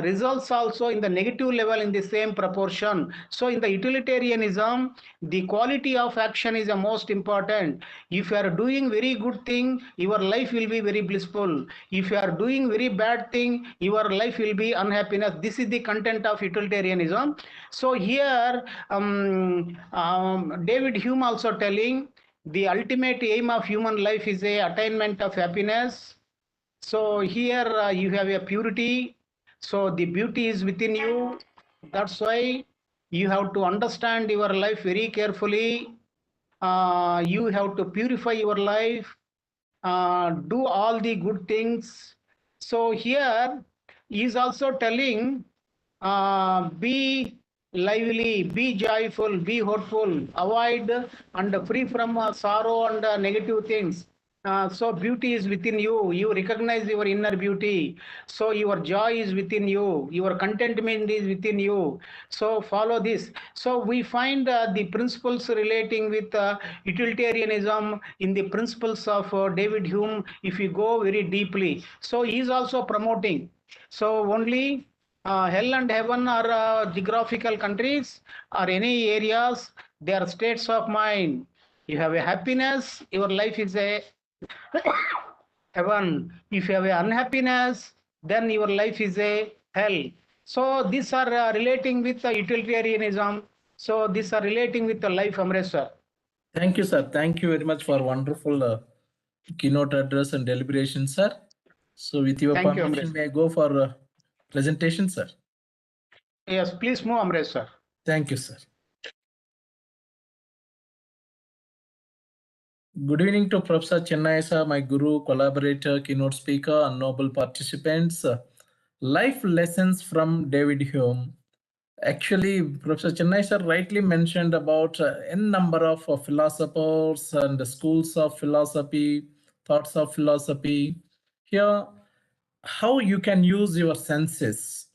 results also in the negative level in the same proportion. So in the utilitarianism, the quality of action is the most important. If you are doing very good thing, your life will be very blissful. If you are doing very bad thing, your life will be unhappiness. This is the content of utilitarianism. So here David Hume also telling the ultimate aim of human life is a attainment of happiness. So here you have a purity. So the beauty is within you. That's why You have to understand your life very carefully. You have to purify your life, do all the good things. So here he is also telling, be lively, be joyful, be hopeful, avoid and free from sorrow and negative things. So beauty is within you. You recognize your inner beauty. So your joy is within you. Your contentment is within you. So follow this. So we find the principles relating with utilitarianism in the principles of David Hume. If you go very deeply, so he is also promoting. So only hell and heaven are geographical countries or any areas. They are states of mind. You have a happiness, your life is a heaven. If you have a unhappiness, then your life is a hell. So these are relating with utilitarianism. So these are relating with the life, Amreshwar. Thank you, sir. Thank you very much for wonderful keynote address and deliberation, sir. So with your Thank you, permission, Amresh. may I go for presentation, sir? Yes, please move, Amreshwar. Thank you, sir. Good evening to Professor Chennai, sir, my guru, collaborator, keynote speaker, and noble participants. Life lessons from David Hume. Actually, Professor Chennai, sir, rightly mentioned about n number of philosophers and schools of philosophy, thoughts of philosophy. Here, how you can use your senses.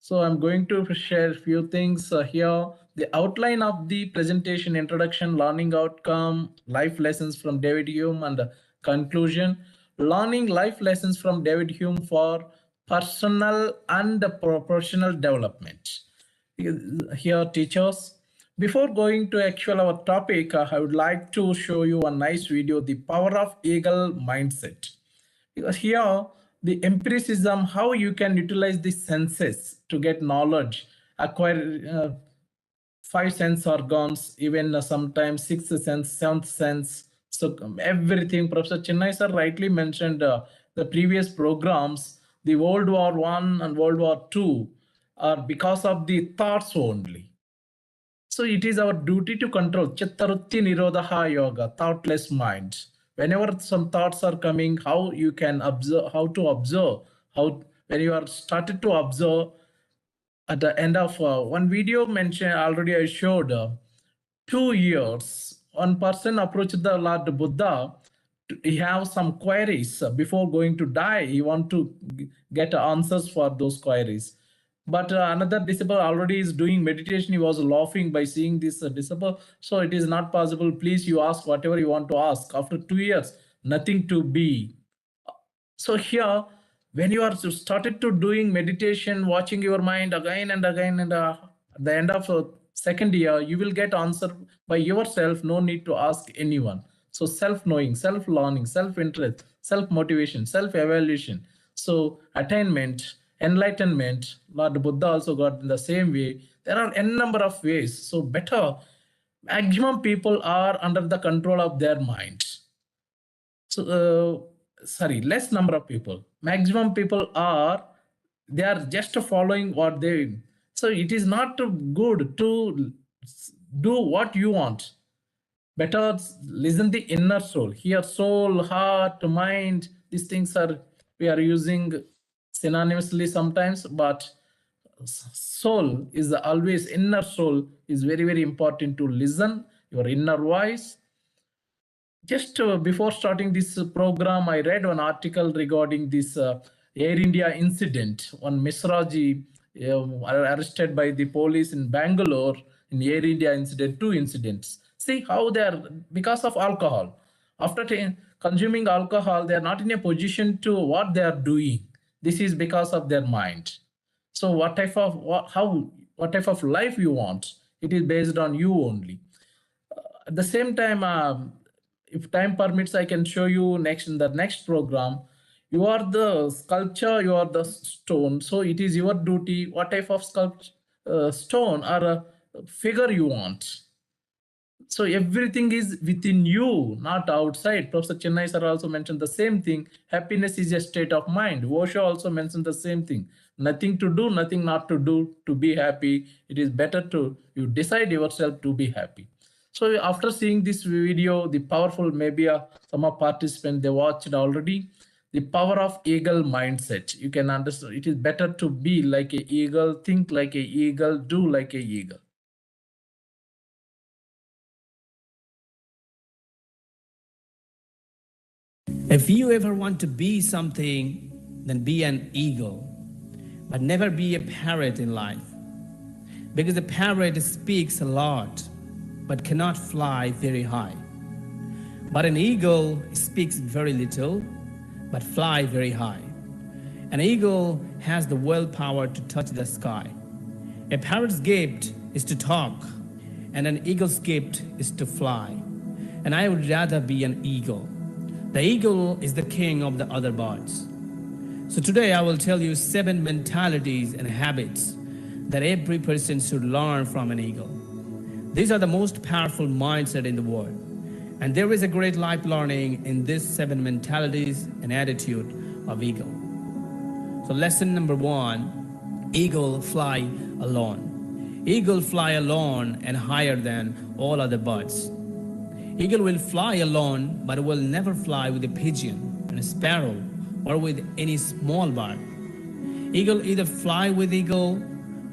So I'm going to share a few things here. The outline of the presentation, introduction, learning outcome, life lessons from David Hume, and conclusion. Learning life lessons from David Hume for personal and professional development. Here, teachers. Before going to actual our topic, I would like to show you a nice video, The Power of Eagle Mindset. Because here, the empiricism, how you can utilize the senses to get knowledge, acquire five sense organs, even sometimes sixth sense, seventh sense. So everything, Professor Chennai sir rightly mentioned the previous programs, the World War I and World War II are because of the thoughts only. So it is our duty to control Chittarutti Nirodha Yoga, thoughtless minds. Whenever some thoughts are coming, how you can observe, how to observe, how when you are started to observe at the end of one video mentioned already I showed 2 years. One person approached the Lord Buddha. He have some queries before going to die. He want to get answers for those queries. But another disciple already is doing meditation. He was laughing by seeing this disciple. So it is not possible. Please, you ask whatever you want to ask. After 2 years, nothing to be. So here, when you are started to doing meditation, watching your mind again and again, and at the end of second year, you will get answer by yourself. No need to ask anyone. So self-knowing, self-learning, self-interest, self-motivation, self-evaluation. So attainment, enlightenment. Lord Buddha also got in the same way. There are n number of ways. So better, maximum people are under the control of their minds. So sorry, less number of people. Maximum people are, they are just following what they. So it is not good to do what you want. Better listen the inner soul. Here, soul, heart, mind. These things are we are using synonymously sometimes, but soul is always inner soul is very important to listen your inner voice. Just before starting this program, I read one article regarding this Air India incident. One Misraji arrested by the police in Bangalore in Air India incident, two incidents. See how they are because of alcohol. After consuming alcohol, they are not in a position to what they are doing. This is because of their mind. So what type of what type of life you want? It is based on you only. At the same time, if time permits, I can show you next in the next program. You are the sculpture, you are the stone. So it is your duty. What type of sculpture, stone or a figure you want? So everything is within you, not outside. Professor Chennai sir also mentioned the same thing. Happiness is a state of mind. Osho also mentioned the same thing. Nothing to do, nothing not to do to be happy. It is better to you decide yourself to be happy. So after seeing this video, the powerful, maybe some of participants, they watched already, the power of eagle mindset. You can understand it is better to be like an eagle, think like an eagle, do like an eagle. If you ever want to be something, then be an eagle, but never be a parrot in life. Because the parrot speaks a lot, but cannot fly very high. But an eagle speaks very little, but fly very high. An eagle has the willpower to touch the sky. A parrot's gift is to talk, and an eagle's gift is to fly. And I would rather be an eagle. The eagle is the king of the other birds. So today I will tell you 7 mentalities and habits that every person should learn from an eagle. These are the most powerful mindset in the world. And there is a great life learning in these 7 mentalities and attitude of eagle. So lesson number 1, eagle fly alone. Eagle fly alone and higher than all other birds. Eagle will fly alone, but will never fly with a pigeon and a sparrow or with any small bird. Eagle either fly with eagle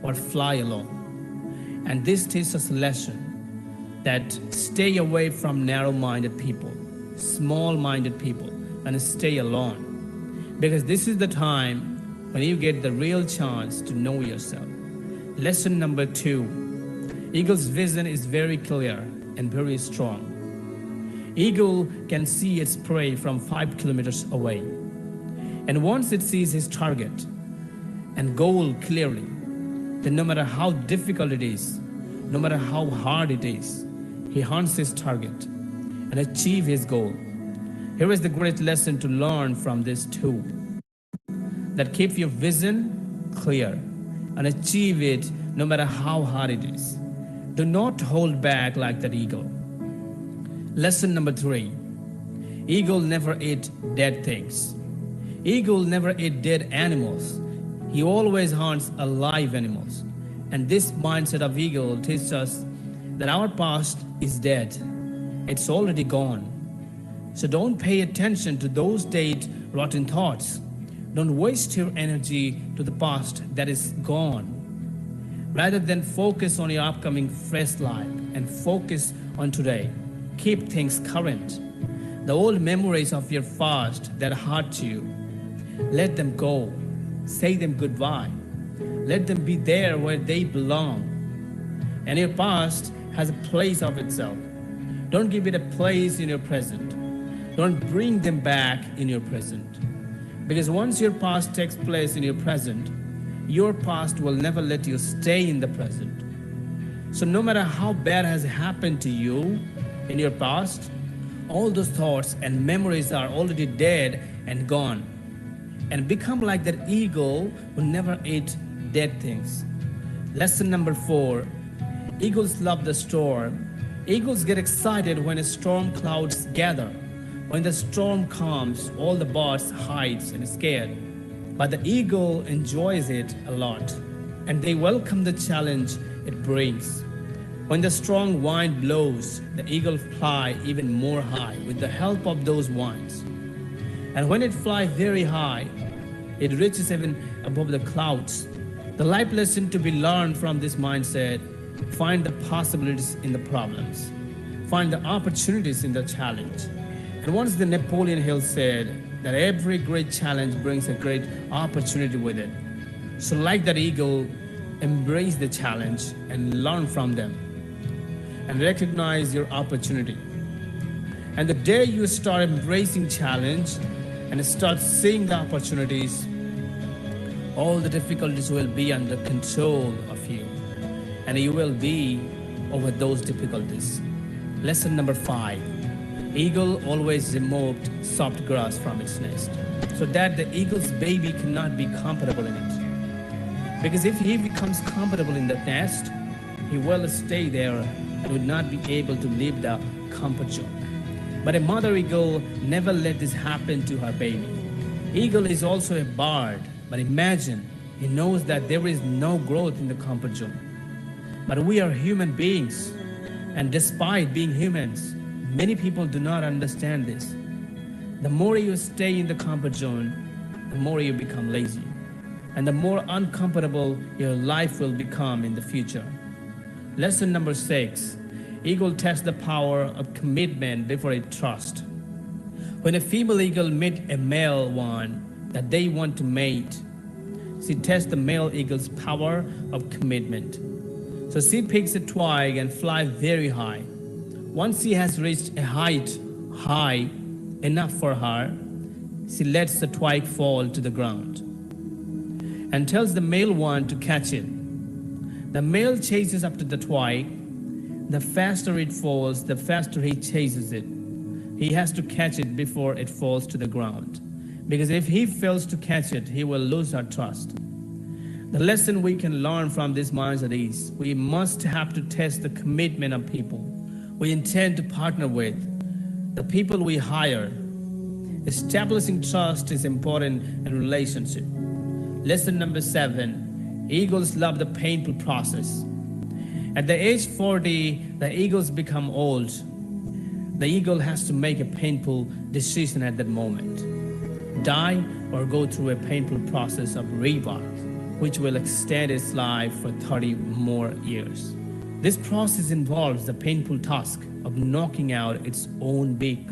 or fly alone. And this teaches us a lesson that stay away from narrow-minded people, small-minded people, and stay alone. Because this is the time when you get the real chance to know yourself. Lesson number 2, eagle's vision is very clear and very strong. Eagle can see its prey from 5 kilometers away. And once it sees his target and goal clearly, then no matter how difficult it is, no matter how hard it is, he hunts his target and achieves his goal. Here is the great lesson to learn from this too, that keep your vision clear and achieve it no matter how hard it is. Do not hold back like that eagle. Lesson number 3, eagle never eat dead things. Eagle never eat dead animals. He always hunts alive animals. And this mindset of eagle teaches us that our past is dead. It's already gone. So don't pay attention to those dead, rotten thoughts. Don't waste your energy to the past that is gone. Rather than focus on your upcoming fresh life and focus on today. Keep things current. The old memories of your past that hurt you, let them go. Say them goodbye. Let them be there where they belong. And your past has a place of itself. Don't give it a place in your present. Don't bring them back in your present. Because once your past takes place in your present, your past will never let you stay in the present. So no matter how bad has happened to you in your past, all those thoughts and memories are already dead and gone. And become like that eagle who never ate dead things. Lesson number 4, eagles love the storm. Eagles get excited when storm clouds gather. When the storm comes, all the birds hide and is scared. But the eagle enjoys it a lot, and they welcome the challenge it brings. When the strong wind blows, the eagle fly even more high with the help of those winds. And when it flies very high, it reaches even above the clouds. The life lesson to be learned from this mindset, find the possibilities in the problems. Find the opportunities in the challenge. And once the Napoleon Hill said that every great challenge brings a great opportunity with it. So like that eagle, embrace the challenge and learn from them. And recognize your opportunity. And the day you start embracing challenge and start seeing the opportunities, all the difficulties will be under control of you, and you will be over those difficulties. Lesson number 5, eagle always removed soft grass from its nest, so that the eagle's baby cannot be comfortable in it. Because if he becomes comfortable in the nest, he will stay there and would not be able to leave the comfort zone. But a mother eagle never let this happen to her baby. Eagle is also a bird, but imagine he knows that there is no growth in the comfort zone. But we are human beings, and despite being humans, many people do not understand this. The more you stay in the comfort zone, the more you become lazy, and the more uncomfortable your life will become in the future. Lesson number 6, eagle tests the power of commitment before it trusts. When a female eagle meets a male one that they want to mate, she tests the male eagle's power of commitment. So she picks a twig and flies very high. Once she has reached a height high enough for her, she lets the twig fall to the ground and tells the male one to catch it. The male chases after the twig. The faster it falls, the faster he chases it. He has to catch it before it falls to the ground, because if he fails to catch it, he will lose our trust. The lesson we can learn from this mindset is we must have to test the commitment of people we intend to partner with, the people we hire. Establishing trust is important in relationship. Lesson number 7, eagles love the painful process. At the age 40, the eagles become old. The eagle has to make a painful decision at that moment: die or go through a painful process of rebirth, which will extend its life for 30 more years. This process involves the painful task of knocking out its own beak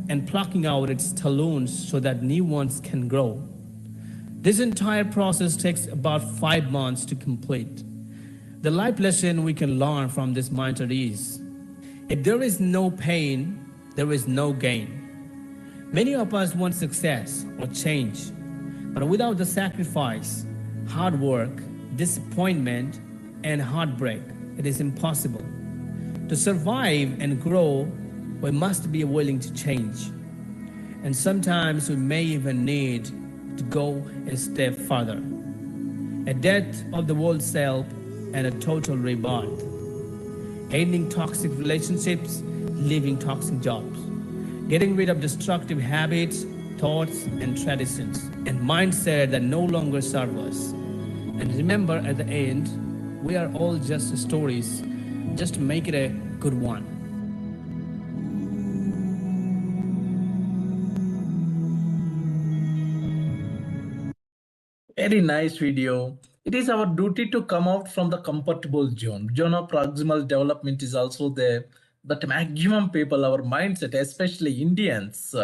and plucking out its talons so that new ones can grow. This entire process takes about 5 months to complete. The life lesson we can learn from this mindset is, if there is no pain, there is no gain. Many of us want success or change, but without the sacrifice, hard work, disappointment, and heartbreak, it is impossible. To survive and grow, we must be willing to change. And sometimes we may even need to go a step further. A death of the old self and a total rebirth. Ending toxic relationships, leaving toxic jobs. Getting rid of destructive habits, thoughts, and traditions, and mindset that no longer serve us. And remember, at the end, we are all just stories. Just make it a good one. Very nice video. It is our duty to come out from the comfortable zone. Zone of proximal development is also there. But maximum people, our mindset, especially Indians,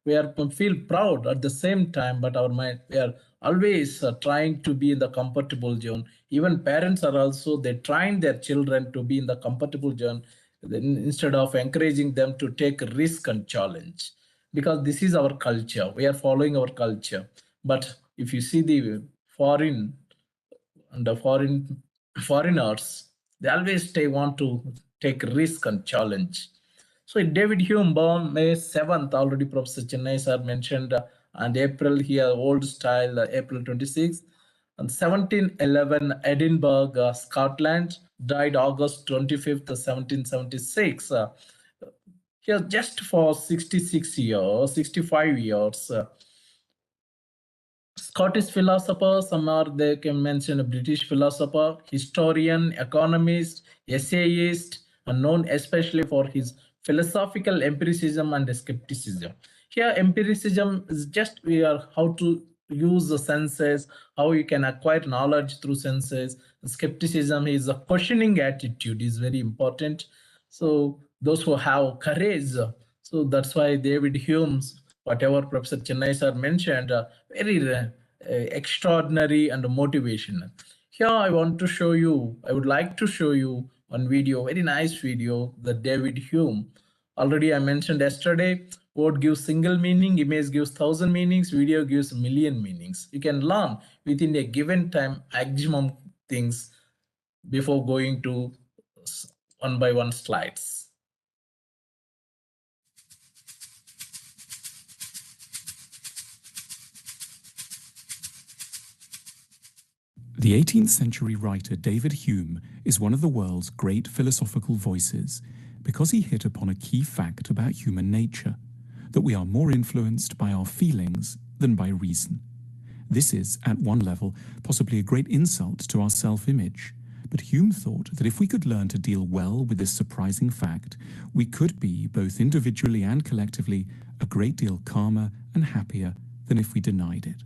we are feel proud at the same time, but our mind, we are always trying to be in the comfortable zone. Even parents are also, they train their children to be in the comfortable zone instead of encouraging them to take risk and challenge, because this is our culture. We are following our culture. But if you see the foreign and the foreigners, they always want to take risk and challenge. So David Hume, born May 7th, already Professor Chennai sir mentioned, and April here, old style, April 26th. And 1711, Edinburgh, Scotland, died August 25th, 1776. Here just for 66 years, 65 years. Scottish philosopher, some are they can mention a British philosopher, historian, economist, essayist, and known especially for his philosophical empiricism and skepticism. Here, empiricism is just we are how to use the senses, how you can acquire knowledge through senses. Skepticism is a questioning attitude is very important. So those who have courage, so that's why David Hume's, whatever Professor Chennai sir mentioned, very extraordinary and motivational. Here I want to show you, I would like to show you one video, very nice video, the David Hume. Already I mentioned yesterday, word gives single meaning, image gives 1,000 meanings, video gives 1,000,000 meanings. You can learn within a given time maximum things before going to one by one slides. The 18th century writer David Hume is one of the world's great philosophical voices because he hit upon a key fact about human nature, that we are more influenced by our feelings than by reason. This is, at one level, possibly a great insult to our self-image, but Hume thought that if we could learn to deal well with this surprising fact, we could be, both individually and collectively, a great deal calmer and happier than if we denied it.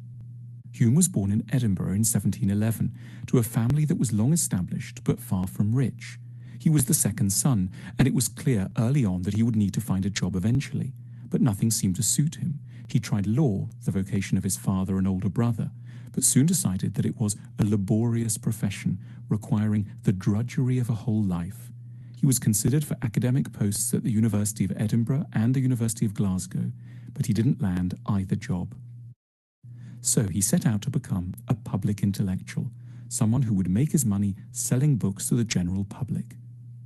Hume was born in Edinburgh in 1711 to a family that was long established but far from rich. He was the second son, and it was clear early on that he would need to find a job eventually, but nothing seemed to suit him. He tried law, the vocation of his father and older brother, but soon decided that it was a laborious profession requiring the drudgery of a whole life. He was considered for academic posts at the University of Edinburgh and the University of Glasgow, but he didn't land either job. So he set out to become a public intellectual, someone who would make his money selling books to the general public.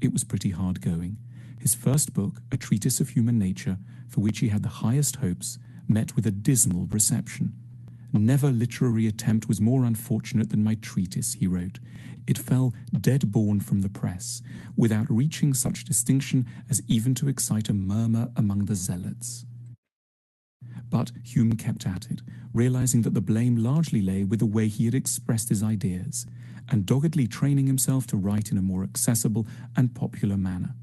It was pretty hard going. His first book, A Treatise of Human Nature, for which he had the highest hopes, met with a dismal reception. "Never literary attempt was more unfortunate than my treatise," he wrote. "It fell dead-born from the press, without reaching such distinction as even to excite a murmur among the zealots." But Hume kept at it, realizing that the blame largely lay with the way he had expressed his ideas, and doggedly training himself to write in a more accessible and popular manner.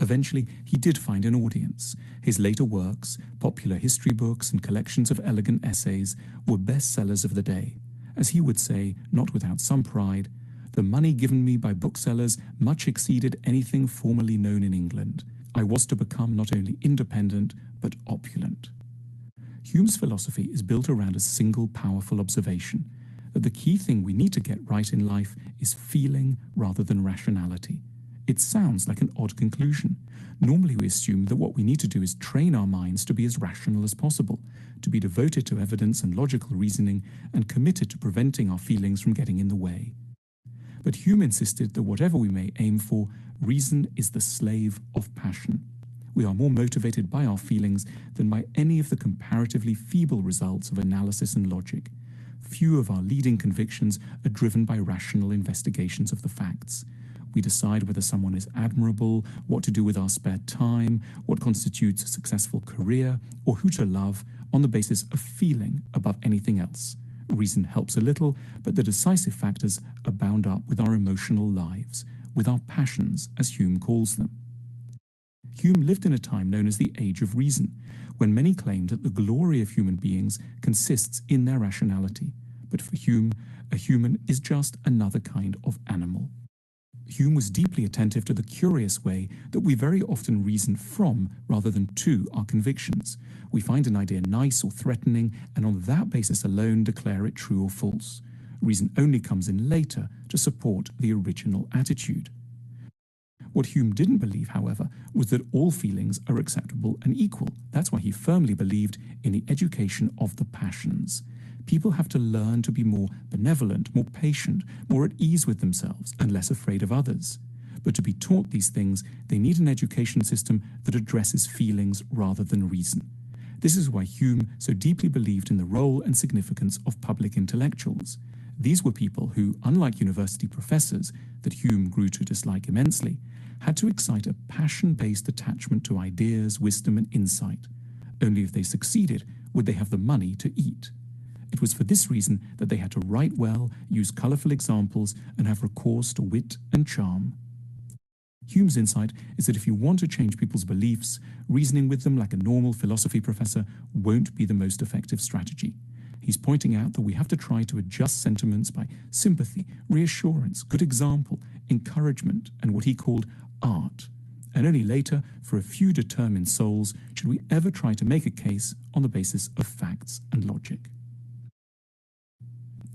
Eventually, he did find an audience. His later works, popular history books and collections of elegant essays, were bestsellers of the day. As he would say, not without some pride, "The money given me by booksellers much exceeded anything formerly known in England. I was to become not only independent, but opulent." Hume's philosophy is built around a single powerful observation, that the key thing we need to get right in life is feeling rather than rationality. It sounds like an odd conclusion. Normally we assume that what we need to do is train our minds to be as rational as possible, to be devoted to evidence and logical reasoning, and committed to preventing our feelings from getting in the way. But Hume insisted that whatever we may aim for, reason is the slave of passion. We are more motivated by our feelings than by any of the comparatively feeble results of analysis and logic. Few of our leading convictions are driven by rational investigations of the facts. We decide whether someone is admirable, what to do with our spare time, what constitutes a successful career, or who to love on the basis of feeling above anything else. Reason helps a little, but the decisive factors are bound up with our emotional lives, with our passions, as Hume calls them. Hume lived in a time known as the Age of Reason, when many claimed that the glory of human beings consists in their rationality. But for Hume, a human is just another kind of animal. Hume was deeply attentive to the curious way that we very often reason from rather than to our convictions. We find an idea nice or threatening, and on that basis alone declare it true or false. Reason only comes in later to support the original attitude. What Hume didn't believe, however, was that all feelings are acceptable and equal. That's why he firmly believed in the education of the passions. People have to learn to be more benevolent, more patient, more at ease with themselves, and less afraid of others. But to be taught these things, they need an education system that addresses feelings rather than reason. This is why Hume so deeply believed in the role and significance of public intellectuals. These were people who, unlike university professors that Hume grew to dislike immensely, had to excite a passion-based attachment to ideas, wisdom, and insight. Only if they succeeded would they have the money to eat. It was for this reason that they had to write well, use colorful examples, and have recourse to wit and charm. Hume's insight is that if you want to change people's beliefs, reasoning with them like a normal philosophy professor won't be the most effective strategy. He's pointing out that we have to try to adjust sentiments by sympathy, reassurance, good example, encouragement, and what he called art. And only later, for a few determined souls, should we ever try to make a case on the basis of facts and logic.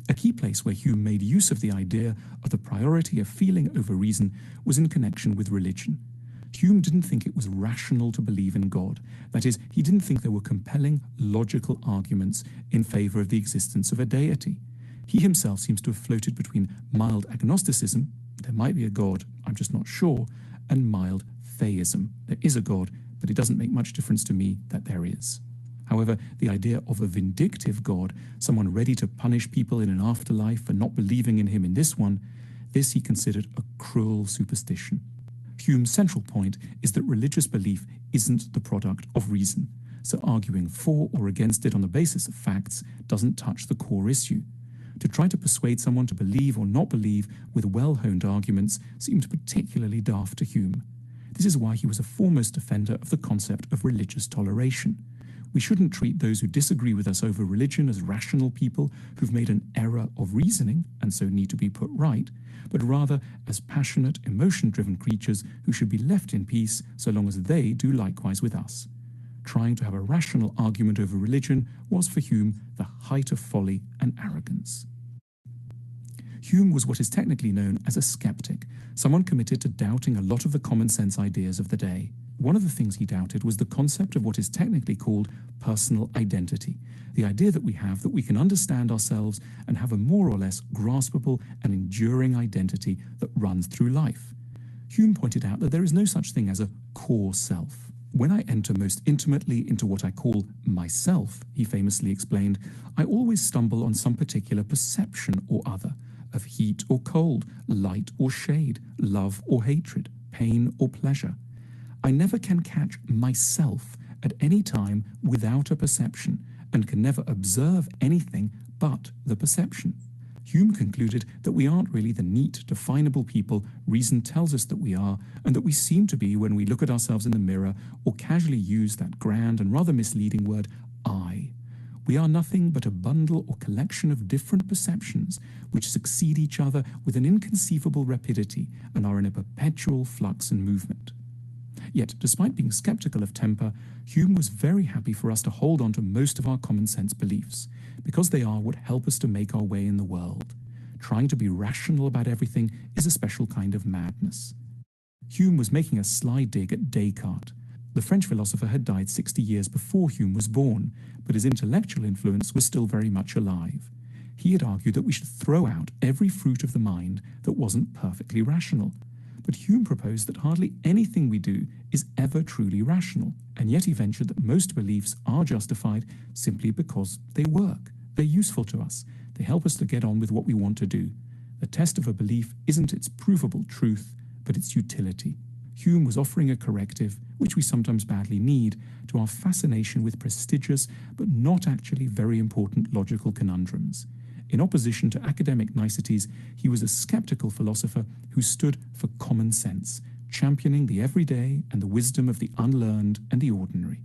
A key place where Hume made use of the idea of the priority of feeling over reason was in connection with religion. Hume didn't think it was rational to believe in God. That is, he didn't think there were compelling, logical arguments in favor of the existence of a deity. He himself seems to have floated between mild agnosticism, there might be a God, I'm just not sure, and mild theism, there is a God, but it doesn't make much difference to me that there is. However, the idea of a vindictive God, someone ready to punish people in an afterlife for not believing in him in this one, this he considered a cruel superstition. Hume's central point is that religious belief isn't the product of reason, so arguing for or against it on the basis of facts doesn't touch the core issue. To try to persuade someone to believe or not believe with well-honed arguments seemed particularly daft to Hume. This is why he was a foremost defender of the concept of religious toleration. We shouldn't treat those who disagree with us over religion as rational people who've made an error of reasoning and so need to be put right, but rather as passionate, emotion-driven creatures who should be left in peace so long as they do likewise with us. Trying to have a rational argument over religion was for Hume the height of folly and arrogance. Hume was what is technically known as a skeptic, someone committed to doubting a lot of the common sense ideas of the day. One of the things he doubted was the concept of what is technically called personal identity, the idea that we can understand ourselves and have a more or less graspable and enduring identity that runs through life. Hume pointed out that there is no such thing as a core self. When I enter most intimately into what I call myself, he famously explained, I always stumble on some particular perception or other, of heat or cold, light or shade, love or hatred, pain or pleasure. I never can catch myself at any time without a perception, and can never observe anything but the perception. Hume concluded that we aren't really the neat, definable people reason tells us that we are, and that we seem to be when we look at ourselves in the mirror or casually use that grand and rather misleading word, I. We are nothing but a bundle or collection of different perceptions which succeed each other with an inconceivable rapidity and are in a perpetual flux and movement. Yet, despite being skeptical of temper, Hume was very happy for us to hold on to most of our common sense beliefs, because they are what help us to make our way in the world. Trying to be rational about everything is a special kind of madness. Hume was making a sly dig at Descartes. The French philosopher had died 60 years before Hume was born, but his intellectual influence was still very much alive. He had argued that we should throw out every fruit of the mind that wasn't perfectly rational. But Hume proposed that hardly anything we do is ever truly rational, and yet he ventured that most beliefs are justified simply because they work, they're useful to us, they help us to get on with what we want to do. The test of a belief isn't its provable truth, but its utility. Hume was offering a corrective, which we sometimes badly need, to our fascination with prestigious but not actually very important logical conundrums. In opposition to academic niceties, he was a skeptical philosopher who stood for common sense, championing the everyday and the wisdom of the unlearned and the ordinary.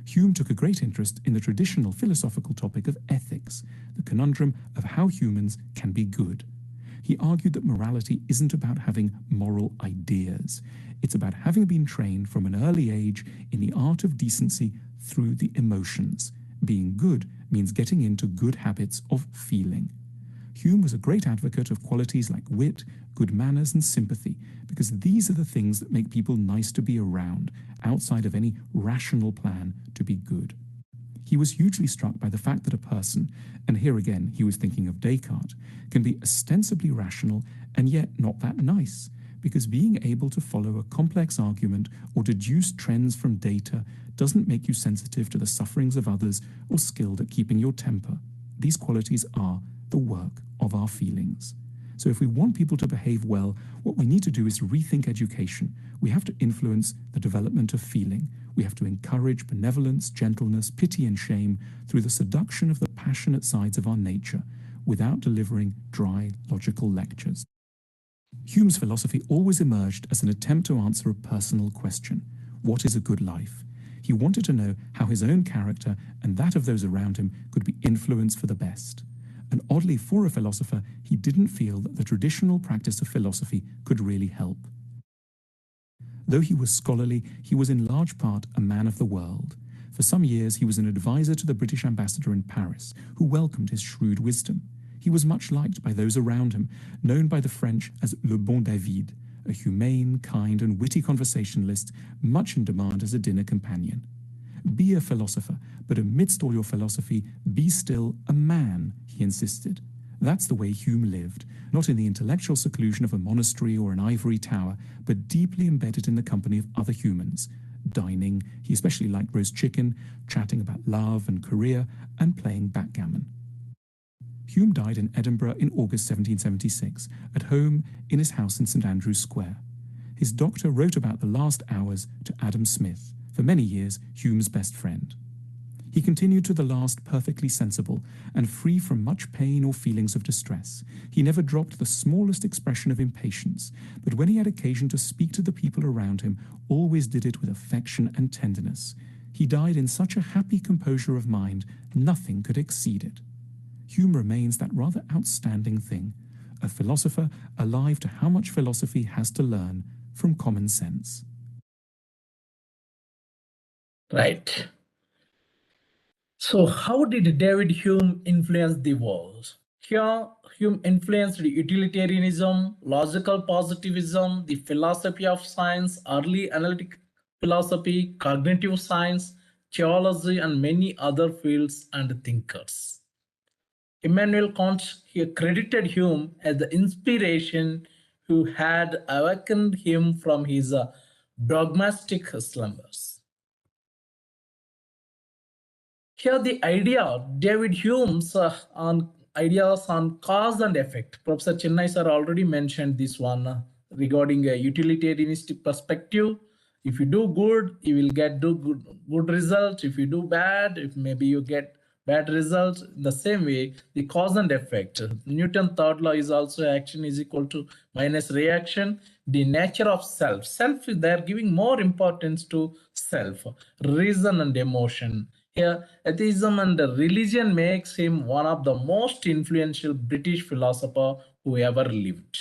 Hume took a great interest in the traditional philosophical topic of ethics, the conundrum of how humans can be good. He argued that morality isn't about having moral ideas. It's about having been trained from an early age in the art of decency through the emotions. Being good means getting into good habits of feeling. Hume was a great advocate of qualities like wit, good manners, and sympathy, because these are the things that make people nice to be around, outside of any rational plan to be good. He was hugely struck by the fact that a person, and here again he was thinking of Descartes, can be ostensibly rational and yet not that nice, because being able to follow a complex argument or deduce trends from data doesn't make you sensitive to the sufferings of others or skilled at keeping your temper. These qualities are the work of our feelings. So if we want people to behave well, what we need to do is rethink education. We have to influence the development of feeling. We have to encourage benevolence, gentleness, pity, and shame through the seduction of the passionate sides of our nature, without delivering dry, logical lectures. Hume's philosophy always emerged as an attempt to answer a personal question: what is a good life? He wanted to know how his own character and that of those around him could be influenced for the best. And oddly, for a philosopher, he didn't feel that the traditional practice of philosophy could really help. Though he was scholarly, he was in large part a man of the world. For some years, he was an advisor to the British ambassador in Paris, who welcomed his shrewd wisdom. He was much liked by those around him, known by the French as Le Bon David, a humane, kind, and witty conversationalist, much in demand as a dinner companion. Be a philosopher, but amidst all your philosophy, be still a man, he insisted. That's the way Hume lived, not in the intellectual seclusion of a monastery or an ivory tower, but deeply embedded in the company of other humans. dining. He especially liked roast chicken, chatting about love and career, and playing backgammon. Hume died in Edinburgh in August 1776, at home in his house in St Andrew's Square. His doctor wrote about the last hours to Adam Smith, for many years Hume's best friend. He continued to the last perfectly sensible and free from much pain or feelings of distress. He never dropped the smallest expression of impatience, but when he had occasion to speak to the people around him, always did it with affection and tenderness. He died in such a happy composure of mind, nothing could exceed it. Hume remains that rather outstanding thing, a philosopher alive to how much philosophy has to learn from common sense. Right. So how did David Hume influence the world? Here, Hume influenced utilitarianism, logical positivism, the philosophy of science, early analytic philosophy, cognitive science, theology, and many other fields and thinkers. Immanuel Kant here credited Hume as the inspiration who had awakened him from his dogmatic slumbers. Here the idea, David Hume's on ideas on cause and effect. Professor Chennai sir already mentioned this one regarding a utilitarianistic perspective. If you do good, you will get good results. If you do bad, if maybe you get bad results. In the same way, the cause and effect. Newton's third law is also action is equal to minus reaction. The nature of self. Self, they are giving more importance to self, reason and emotion. Here, atheism and religion makes him one of the most influential British philosopher who ever lived.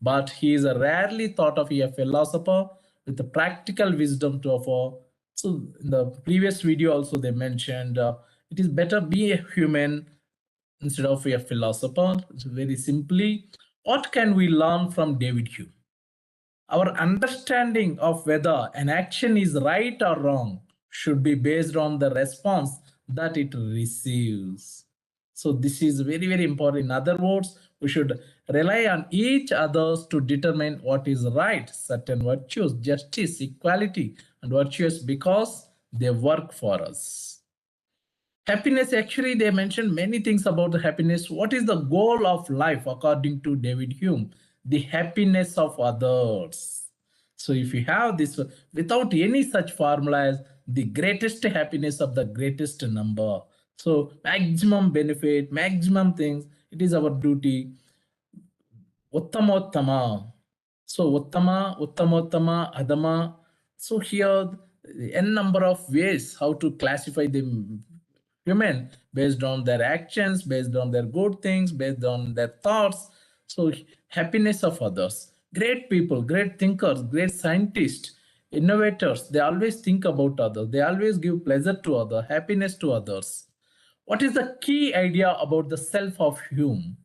But he is rarely thought of a philosopher with the practical wisdom to offer. So in the previous video also they mentioned it is better be a human instead of a philosopher. It's very simply, what can we learn from David Hume? Our understanding of whether an action is right or wrong should be based on the response that it receives. So this is very, very important. In other words, we should rely on each others to determine what is right, certain virtues, justice, equality, and virtuous because they work for us. Happiness, actually, they mentioned many things about the happiness. What is the goal of life according to David Hume? The happiness of others. So if you have this, without any such formulas, the greatest happiness of the greatest number. So maximum benefit, maximum things, it is our duty. Uttama. So Uttama, Uttamottama, Adama. So here, n number of ways how to classify the human based on their actions, based on their good things, based on their thoughts. So happiness of others. Great people, great thinkers, great scientists, innovators, they always think about others. They always give pleasure to others, happiness to others. What is the key idea about the self of Hume?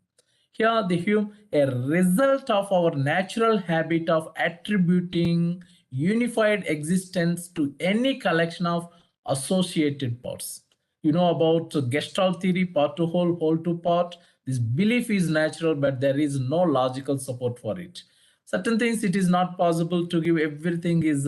Here the Hume, a result of our natural habit of attributing unified existence to any collection of associated parts. You know about Gestalt theory, part to whole, whole to part. This belief is natural, but there is no logical support for it. Certain things it is not possible to give. Everything is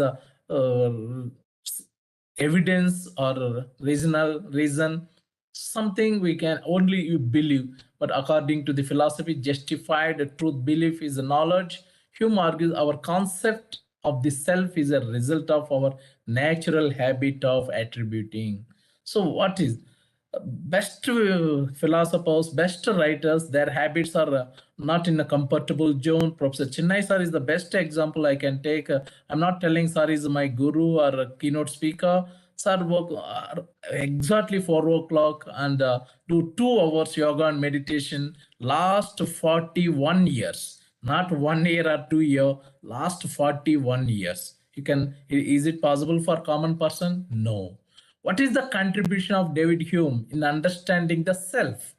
evidence or reason. Something we can only you believe, but according to the philosophy, justified truth belief is knowledge. Hume argues our concept of the self is a result of our natural habit of attributing. So what is best philosophers, best writers, their habits are not in a comfortable zone. Professor Chennai sir is the best example I can take. I'm not telling sir is my guru or a keynote speaker. Sir work exactly 4 o'clock and do 2 hours yoga and meditation last 41 years. Not 1 year or 2 years, last 41 years. You can, is it possible for common person? No. What is the contribution of David Hume in understanding the self?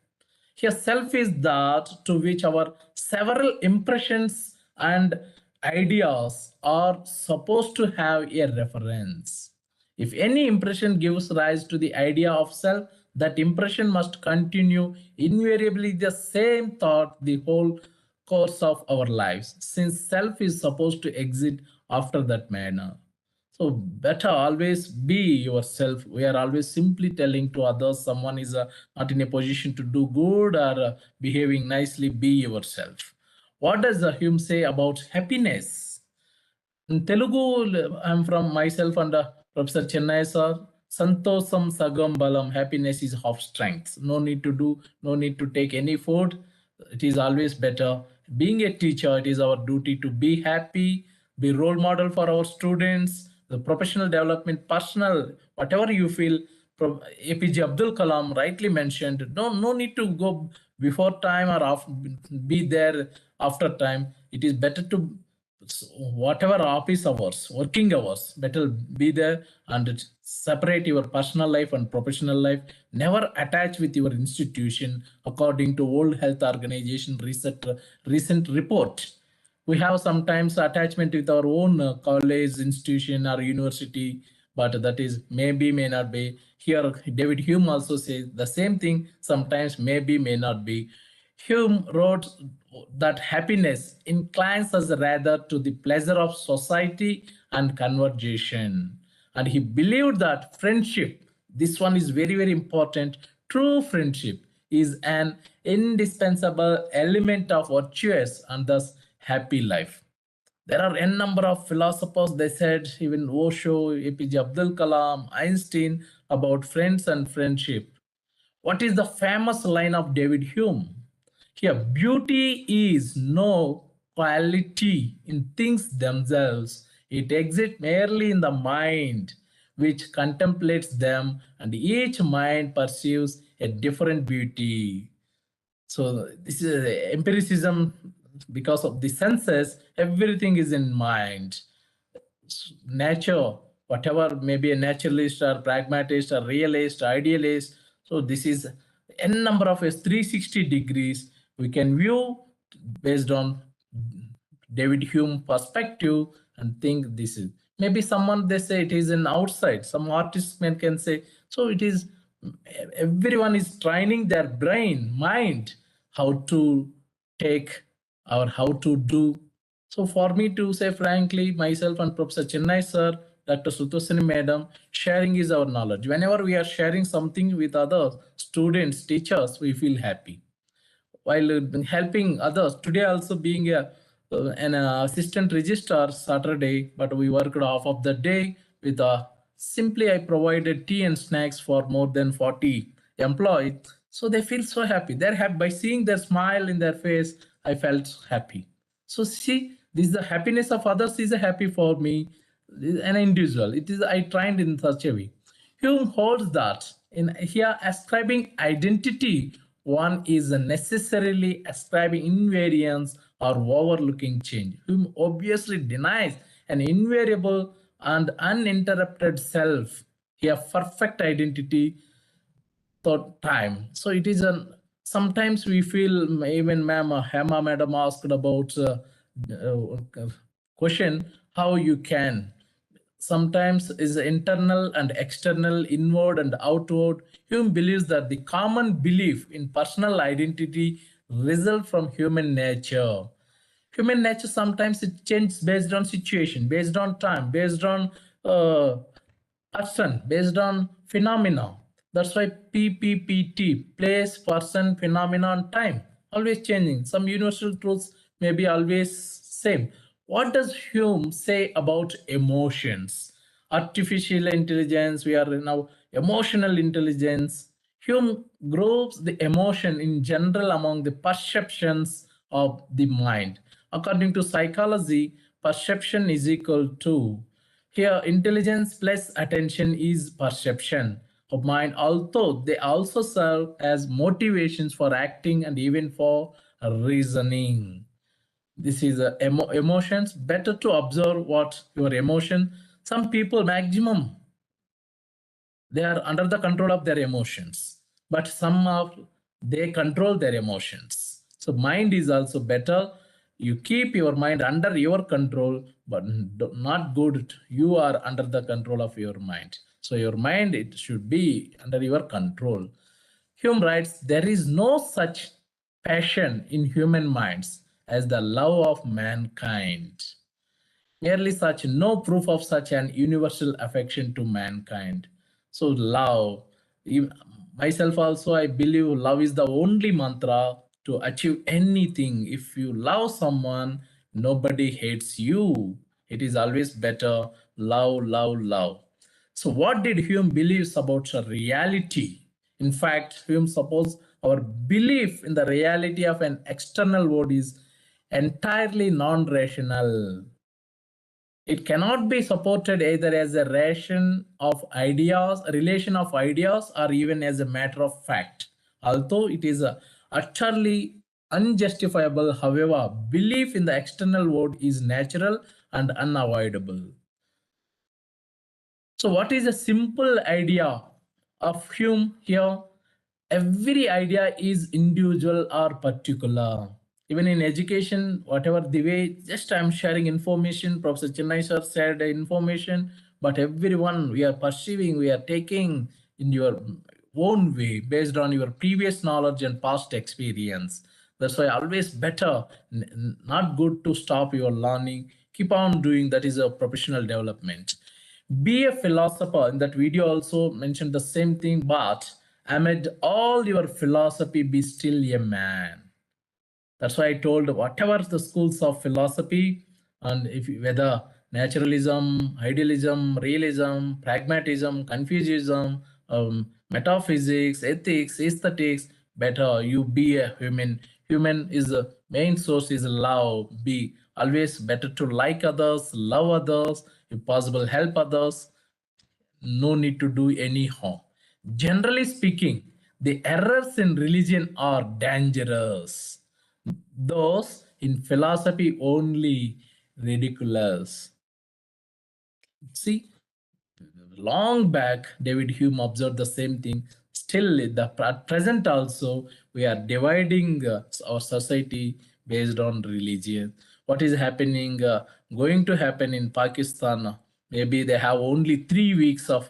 Here, self is that to which our several impressions and ideas are supposed to have a reference. If any impression gives rise to the idea of self, that impression must continue invariably the same thought the whole course of our lives, since self is supposed to exist after that manner. So better always be yourself. We are always simply telling to others someone is not in a position to do good or behaving nicely. Be yourself. What does Hume say about happiness? In Telugu, I'm from myself and Professor Chennai sir. Santosam sagam balam. Happiness is half strength. No need to do, no need to take any food. It is always better. Being a teacher, it is our duty to be happy, be role model for our students, the professional development, personal, whatever you feel. APJ Abdul Kalam rightly mentioned, no need to go before time or be there after time. It is better to whatever office hours, working hours, better be there and separate your personal life and professional life. Never attach with your institution. According to World Health Organization recent report, we have sometimes attachment with our own college, institution, or university, but that is maybe, may not be. Here, David Hume also says the same thing. Sometimes maybe, may not be. Hume wrote that happiness inclines us rather to the pleasure of society and conversation. And he believed that friendship, this one is very, very important. True friendship is an indispensable element of virtuous and thus happy life. There are n number of philosophers, they said, even Osho, APJ Abdul Kalam, Einstein, about friends and friendship. What is the famous line of David Hume? Here, beauty is no quality in things themselves. It exists merely in the mind, which contemplates them, and each mind perceives a different beauty. So this is empiricism. Because of the senses, everything is in mind. Nature, whatever, maybe a naturalist or pragmatist or realist, idealist. So this is n number of 360 degrees we can view based on David Hume perspective and think this is. Maybe someone, they say it is an outside. Some artists can say, so it is, everyone is training their brain, mind, how to take or how to do. So for me to say frankly, myself and Professor Chennai sir, Dr. Sutosini madam, sharing is our knowledge. Whenever we are sharing something with other students, teachers, we feel happy. While helping others, today also being an assistant registrar Saturday, but we worked half of the day with simply I provided tea and snacks for more than 40 employees. So they feel so happy. They're happy by seeing their smile in their face. I felt happy. So see, this is the happiness of others is a happy for me, an individual. It is I trained in such a way. Hume holds that in here ascribing identity, one is necessarily ascribing invariance or overlooking change. Hume obviously denies an invariable and uninterrupted self, a perfect identity thought time. So it is a sometimes we feel, even ma'am Hema madam asked about question how you can. Sometimes is internal and external, inward and outward. Hume believes that the common belief in personal identity result from human nature. Human nature sometimes it changes based on situation, based on time, based on person, based on phenomena. That's why PPPT, place, person, phenomenon, time, always changing. Some universal truths may be always same. What does Hume say about emotions? Artificial intelligence, we are now emotional intelligence. Hume groups the emotion in general among the perceptions of the mind. According to psychology, perception is equal to, here intelligence plus attention is perception of mind, although they also serve as motivations for acting and even for reasoning. This is emotions. Better to observe what your emotion. Some people maximum they are under the control of their emotions, but some of they control their emotions. So mind is also better. You keep your mind under your control, but not good. You are under the control of your mind. So your mind, it should be under your control. Hume writes, there is no such passion in human minds as the love of mankind. Merely such, no proof of such an universal affection to mankind. So love, myself also, I believe love is the only mantra to achieve anything. If you love someone, nobody hates you. It is always better love, love, love. So what did Hume believes about reality? In fact, Hume supposes our belief in the reality of an external world is entirely non-rational. It cannot be supported either as a relation of ideas, or even as a matter of fact. Although it is utterly unjustifiable, however, belief in the external world is natural and unavoidable. So what is a simple idea of Hume here? Every idea is individual or particular. Even in education, whatever the way, just I'm sharing information, Professor Chennai sir said information, but everyone we are perceiving, we are taking in your own way based on your previous knowledge and past experience. That's why always better, not good to stop your learning. Keep on doing, that is a professional development. Be a philosopher. In that video also mentioned the same thing, but amid all your philosophy, be still a man. That's why I told whatever the schools of philosophy, and if whether naturalism, idealism, realism, pragmatism, Confucianism, metaphysics, ethics, aesthetics, better you be a human. Human is the main source is love. Be always better to like others, love others, if possible, help others. No need to do any harm. Generally speaking, the errors in religion are dangerous. Those in philosophy only ridiculous. See, long back, David Hume observed the same thing. Still, the present also, we are dividing our society based on religion. What is happening, going to happen in Pakistan? Maybe they have only 3 weeks of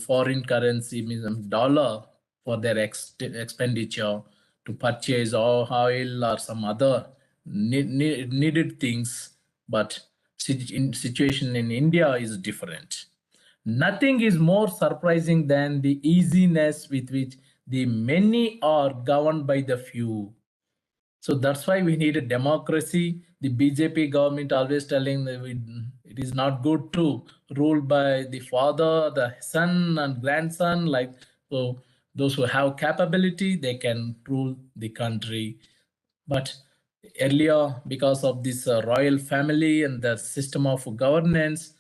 foreign currency, means dollar, for their expenditure to purchase oil or some other needed things. But situation in India is different. Nothing is more surprising than the easiness with which the many are governed by the few. So that's why we need a democracy. The BJP government always telling that it is not good to rule by the father, the son and grandson. Like, so those who have capability, they can rule the country. But earlier, because of this royal family and the system of governance,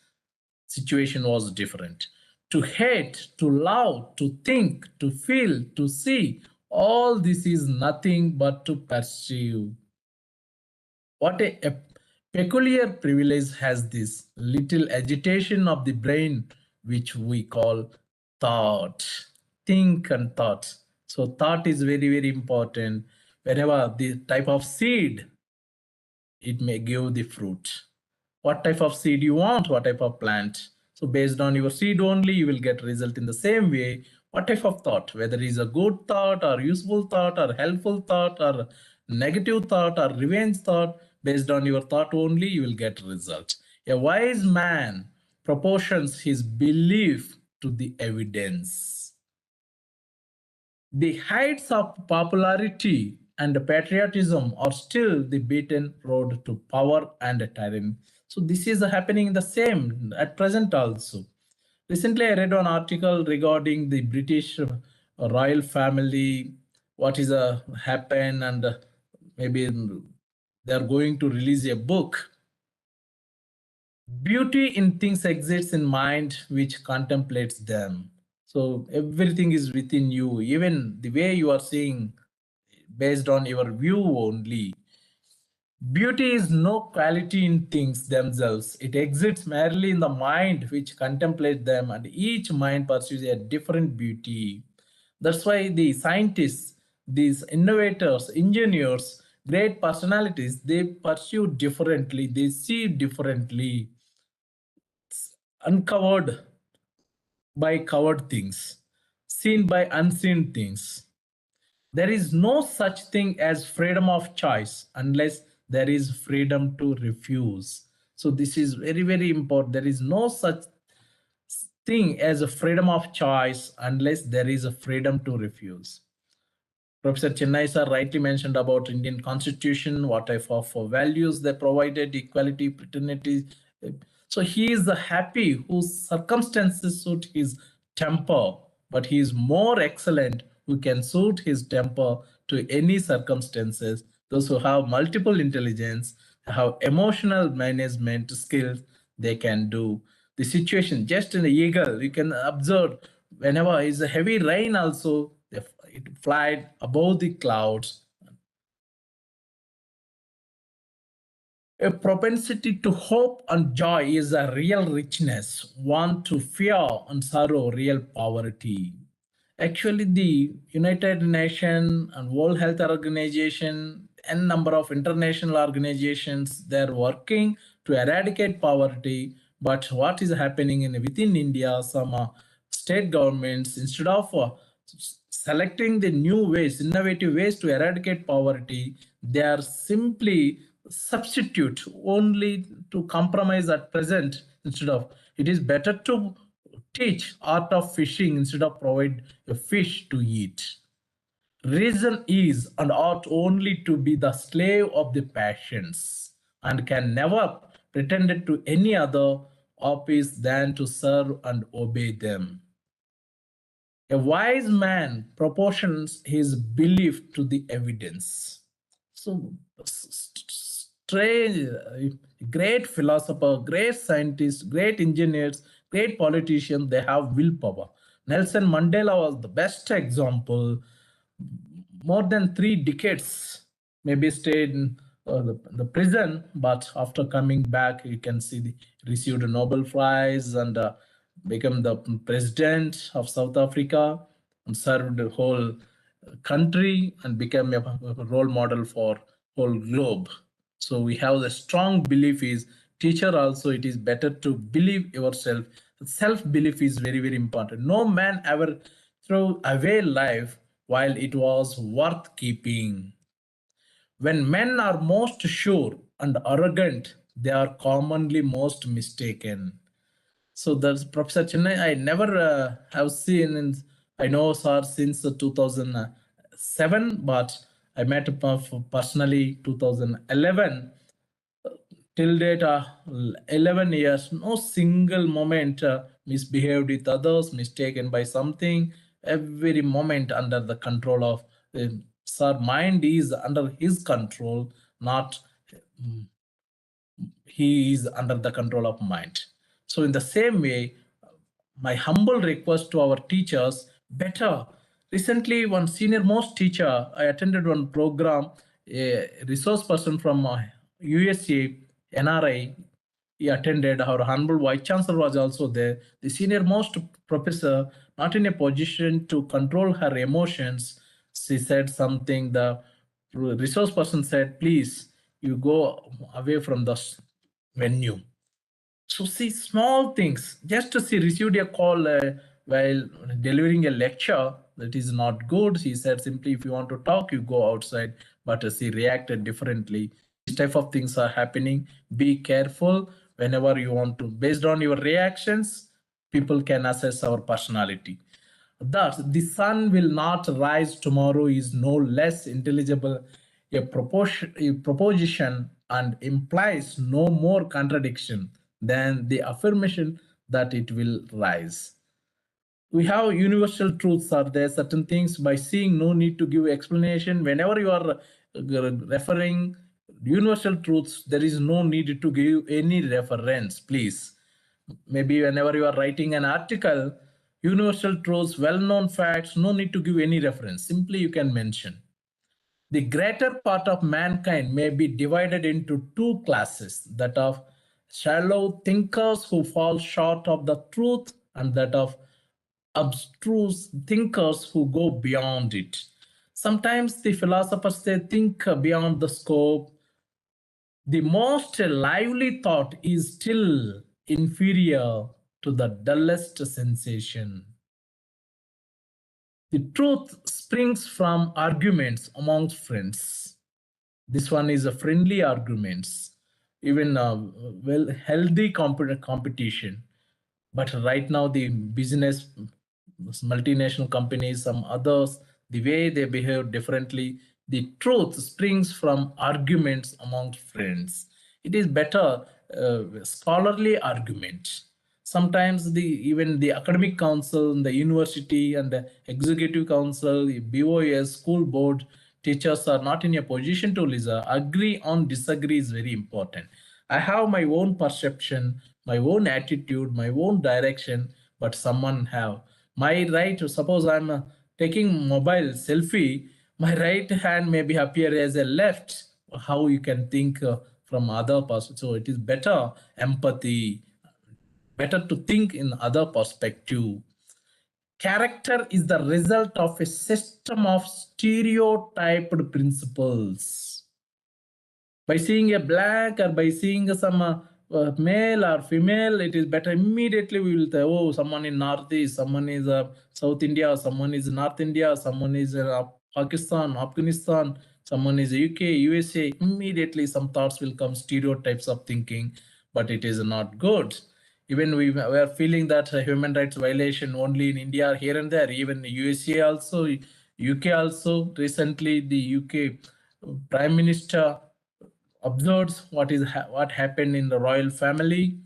situation was different. To hate, to love, to think, to feel, to see, all this is nothing but to perceive. What a peculiar privilege has this little agitation of the brain, which we call thought. Think and thought. So thought is very, very important. Whenever the type of seed, it may give the fruit. What type of seed you want, what type of plant. So based on your seed only, you will get result in the same way. What type of thought, whether it is a good thought or useful thought or helpful thought or negative thought or revenge thought, based on your thought only, you will get result. A wise man proportions his belief to the evidence. The heights of popularity and patriotism are still the beaten road to power and tyranny. So this is happening the same at present also. Recently, I read an article regarding the British royal family, what is happen, and maybe they are going to release a book. Beauty in things exists in mind which contemplates them. So everything is within you, even the way you are seeing based on your view only. Beauty is no quality in things themselves. It exists merely in the mind which contemplates them, and each mind pursues a different beauty. That's why the scientists, these innovators, engineers, great personalities, they pursue differently, they see differently, uncovered by covered things, seen by unseen things. There is no such thing as freedom of choice unless there is freedom to refuse. So this is very, very important. There is no such thing as a freedom of choice unless there is a freedom to refuse. Professor Chennai sir rightly mentioned about Indian Constitution, what type of values they provided, equality, fraternity. So he is the happy whose circumstances suit his temper, but he is more excellent who can suit his temper to any circumstances. Those who have multiple intelligence, have emotional management skills, they can do. The situation, just in the eagle, you can observe whenever is a heavy rain also, it flies above the clouds. A propensity to hope and joy is a real richness, one to fear and sorrow, real poverty. Actually, the United Nations and World Health Organization and number of international organizations, they're working to eradicate poverty. But what is happening within India, some state governments, instead of selecting the new ways, innovative ways to eradicate poverty, they are simply substitute only to compromise at present. Instead of, it is better to teach art of fishing instead of provide a fish to eat. Reason is and ought only to be the slave of the passions and can never pretend to any other office than to serve and obey them. A wise man proportions his belief to the evidence. So, strange, great philosopher, great scientists, great engineers, great politicians, they have willpower. Nelson Mandela was the best example. More than 3 decades, maybe stayed in the prison, but after coming back, you can see received a Nobel Prize and become the president of South Africa and served the whole country and became a role model for whole globe. So we have the strong belief is teacher also, it is better to believe yourself. Self-belief is very, very important. No man ever threw away life while it was worth keeping. When men are most sure and arrogant, they are commonly most mistaken. So that's Professor Chennai. I never have seen, I know sir since 2007, but I met him personally 2011. Till date, 11 years, no single moment misbehaved with others, mistaken by something. Every moment under the control of sir. Mind is under his control, not he is under the control of mind. So in the same way, my humble request to our teachers, better. Recently, one senior most teacher, I attended one program, a resource person from USA, NRI, he attended. Our humble vice chancellor was also there. The senior most professor, not in a position to control her emotions, she said something. The resource person said, please, you go away from the venue. So see small things, just to see received a call while delivering a lecture, that is not good. He said simply, if you want to talk, you go outside, but she reacted differently. These type of things are happening. Be careful whenever you want to, based on your reactions, people can assess our personality. Thus, the sun will not rise tomorrow is no less intelligible a proposition and implies no more contradiction than the affirmation that it will rise. We have universal truths. Are there certain things by seeing no need to give explanation? Whenever you are referring universal truths, there is no need to give any reference, please. Maybe whenever you are writing an article, universal truths, well-known facts, no need to give any reference. Simply you can mention. The greater part of mankind may be divided into 2 classes, that of shallow thinkers who fall short of the truth and that of abstruse thinkers who go beyond it. Sometimes the philosophers say think beyond the scope. The most lively thought is still inferior to the dullest sensation. The truth springs from arguments amongst friends. This one is a friendly arguments. even well healthy competition. But right now the business, multinational companies, some others, the way they behave differently. The truth springs from arguments among friends. It is better scholarly argument. Sometimes even the academic council, the university and the executive council, the BOS, school board, teachers are not in a position to listen. Agree on disagree is very important. I have my own perception, my own attitude, my own direction, but someone have my right. Suppose I'm taking mobile selfie, my right hand may be appear as a left. How you can think from other person? So it is better empathy, better to think in other perspective. Character is the result of a system of stereotyped principles. By seeing a black or by seeing some male or female, it is better immediately we will say, oh, someone in Northeast, someone is South India, someone is North India, someone is Pakistan, Afghanistan, someone is UK, USA. Immediately some thoughts will come, stereotypes of thinking, but it is not good. Even we were feeling that human rights violation only in India, here and there, even USA also, UK also. Recently, the UK Prime Minister observes what happened in the royal family.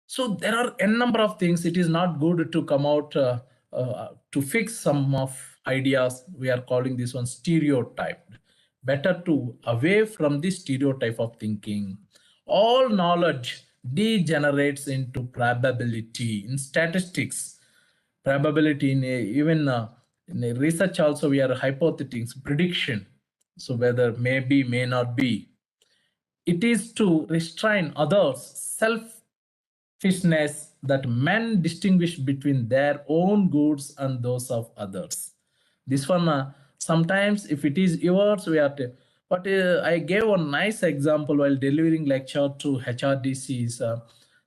So there are a number of things. It is not good to come out to fix some of ideas. We are calling this one stereotyped. Better to away from this stereotype of thinking. All knowledge degenerates into probability. In statistics, probability in even in research also we are hypothetics, prediction. So whether may be, may not be. It is to restrain others' selfishness that men distinguish between their own goods and those of others. This one, sometimes if it is yours, we are. But I gave a nice example while delivering lecture to HRDCs.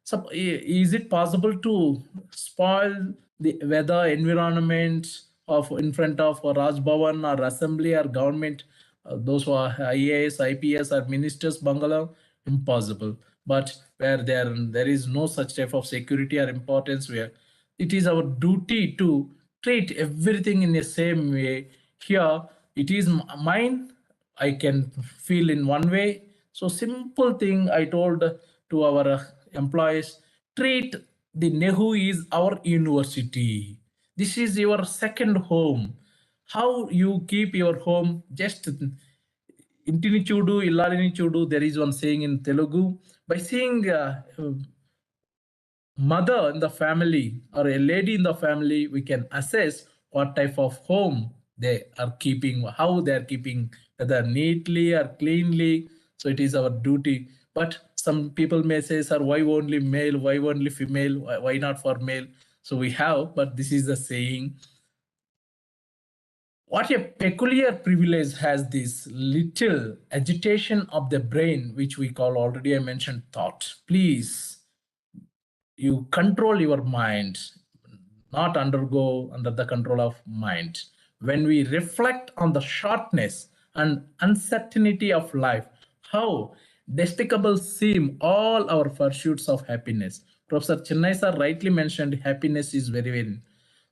So is it possible to spoil the weather environment of in front of Raj Bhavan or assembly or government? Those who are IAS, IPS or ministers bungalow? Impossible. But where there is no such type of security or importance, where it is our duty to treat everything in the same way. Here it is mine, I can feel in one way. So simple thing I told to our employees, treat the NEHU is our university. This is your second home. How you keep your home, just intini chudu, illalini chudu. There is one saying in Telugu. By seeing mother in the family or a lady in the family, we can assess what type of home they are keeping, how they are keeping, whether neatly or cleanly. So it is our duty. But some people may say, sir, why only male, why only female, why not for male? So we have, but this is the saying. What a peculiar privilege has this little agitation of the brain, which we call, already I mentioned, thought. Please, you control your mind, not undergo under the control of mind. When we reflect on the shortness and uncertainty of life, how despicable seem all our pursuits of happiness. Professor Chennai sir rightly mentioned happiness is very, very.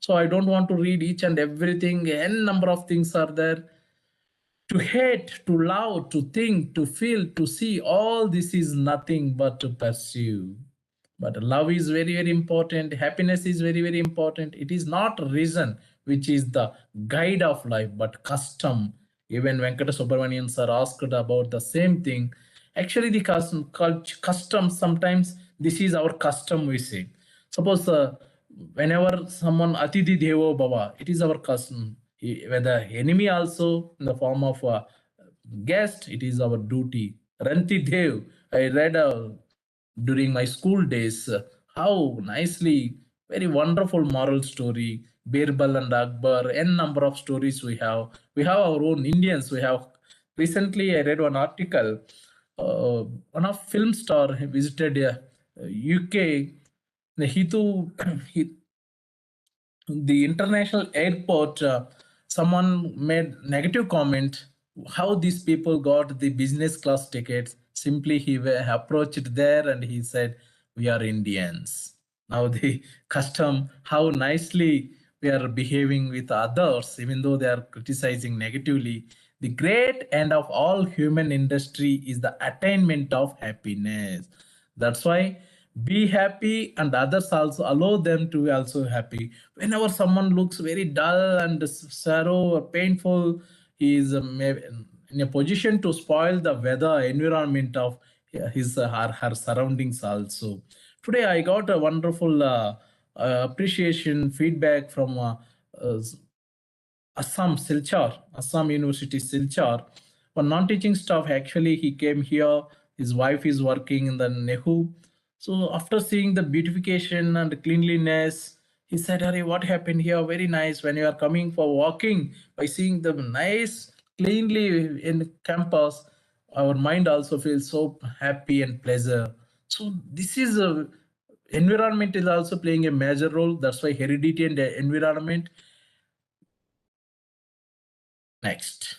So I don't want to read each and everything. N number of things are there. To hate, to love, to think, to feel, to see, all this is nothing but to pursue. But love is very, very important. Happiness is very, very important. It is not reason which is the guide of life, but custom. Even Venkateswara sir asked about the same thing. Actually, the custom, sometimes this is our custom, we say. Suppose whenever someone Atidhi Devo Baba, it is our custom. Whether enemy also in the form of a guest, it is our duty. Ranti Dev, I read during my school days, how nicely, very wonderful moral story. Birbal and Akbar, n number of stories we have. We have our own Indians. We have recently I read one article. One of film star visited UK. The international airport, someone made negative comment how these people got the business class tickets simply he approached there and he said, "We are Indians." Now the custom, how nicely we are behaving with others, even though they are criticizing negatively. The great end of all human industry is the attainment of happiness. That's why be happy and others also allow them to be also happy. Whenever someone looks very dull and sorrow or painful, he is in a position to spoil the weather environment of his her surroundings also. Today I got a wonderful appreciation feedback from uh, Assam Silchar, Assam University Silchar. One non-teaching staff, actually he came here, his wife is working in the NEHU. So after seeing the beautification and cleanliness, he said, "Harry, what happened here? Very nice. When you are coming for walking, by seeing the nice, cleanly in campus, our mind also feels so happy and pleasure." So this is a environment is also playing a major role. That's why heredity and the environment. Next,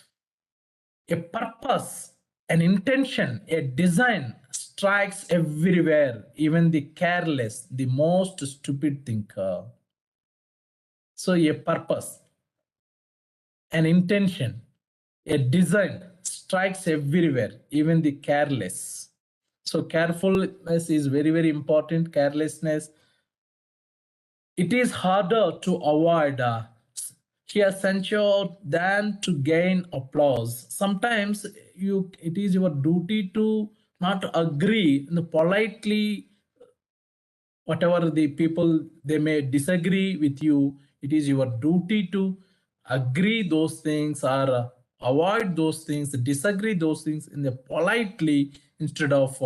a purpose, an intention, a design strikes everywhere, even the careless, the most stupid thinker. So a purpose, an intention, a design strikes everywhere, even the careless. So carefulness is very, very important. Carelessness, it is harder to avoid hear censure than to gain applause. Sometimes it is your duty to not agree politely, whatever the people they may disagree with you. It is your duty to agree those things or avoid those things, disagree those things in the politely instead of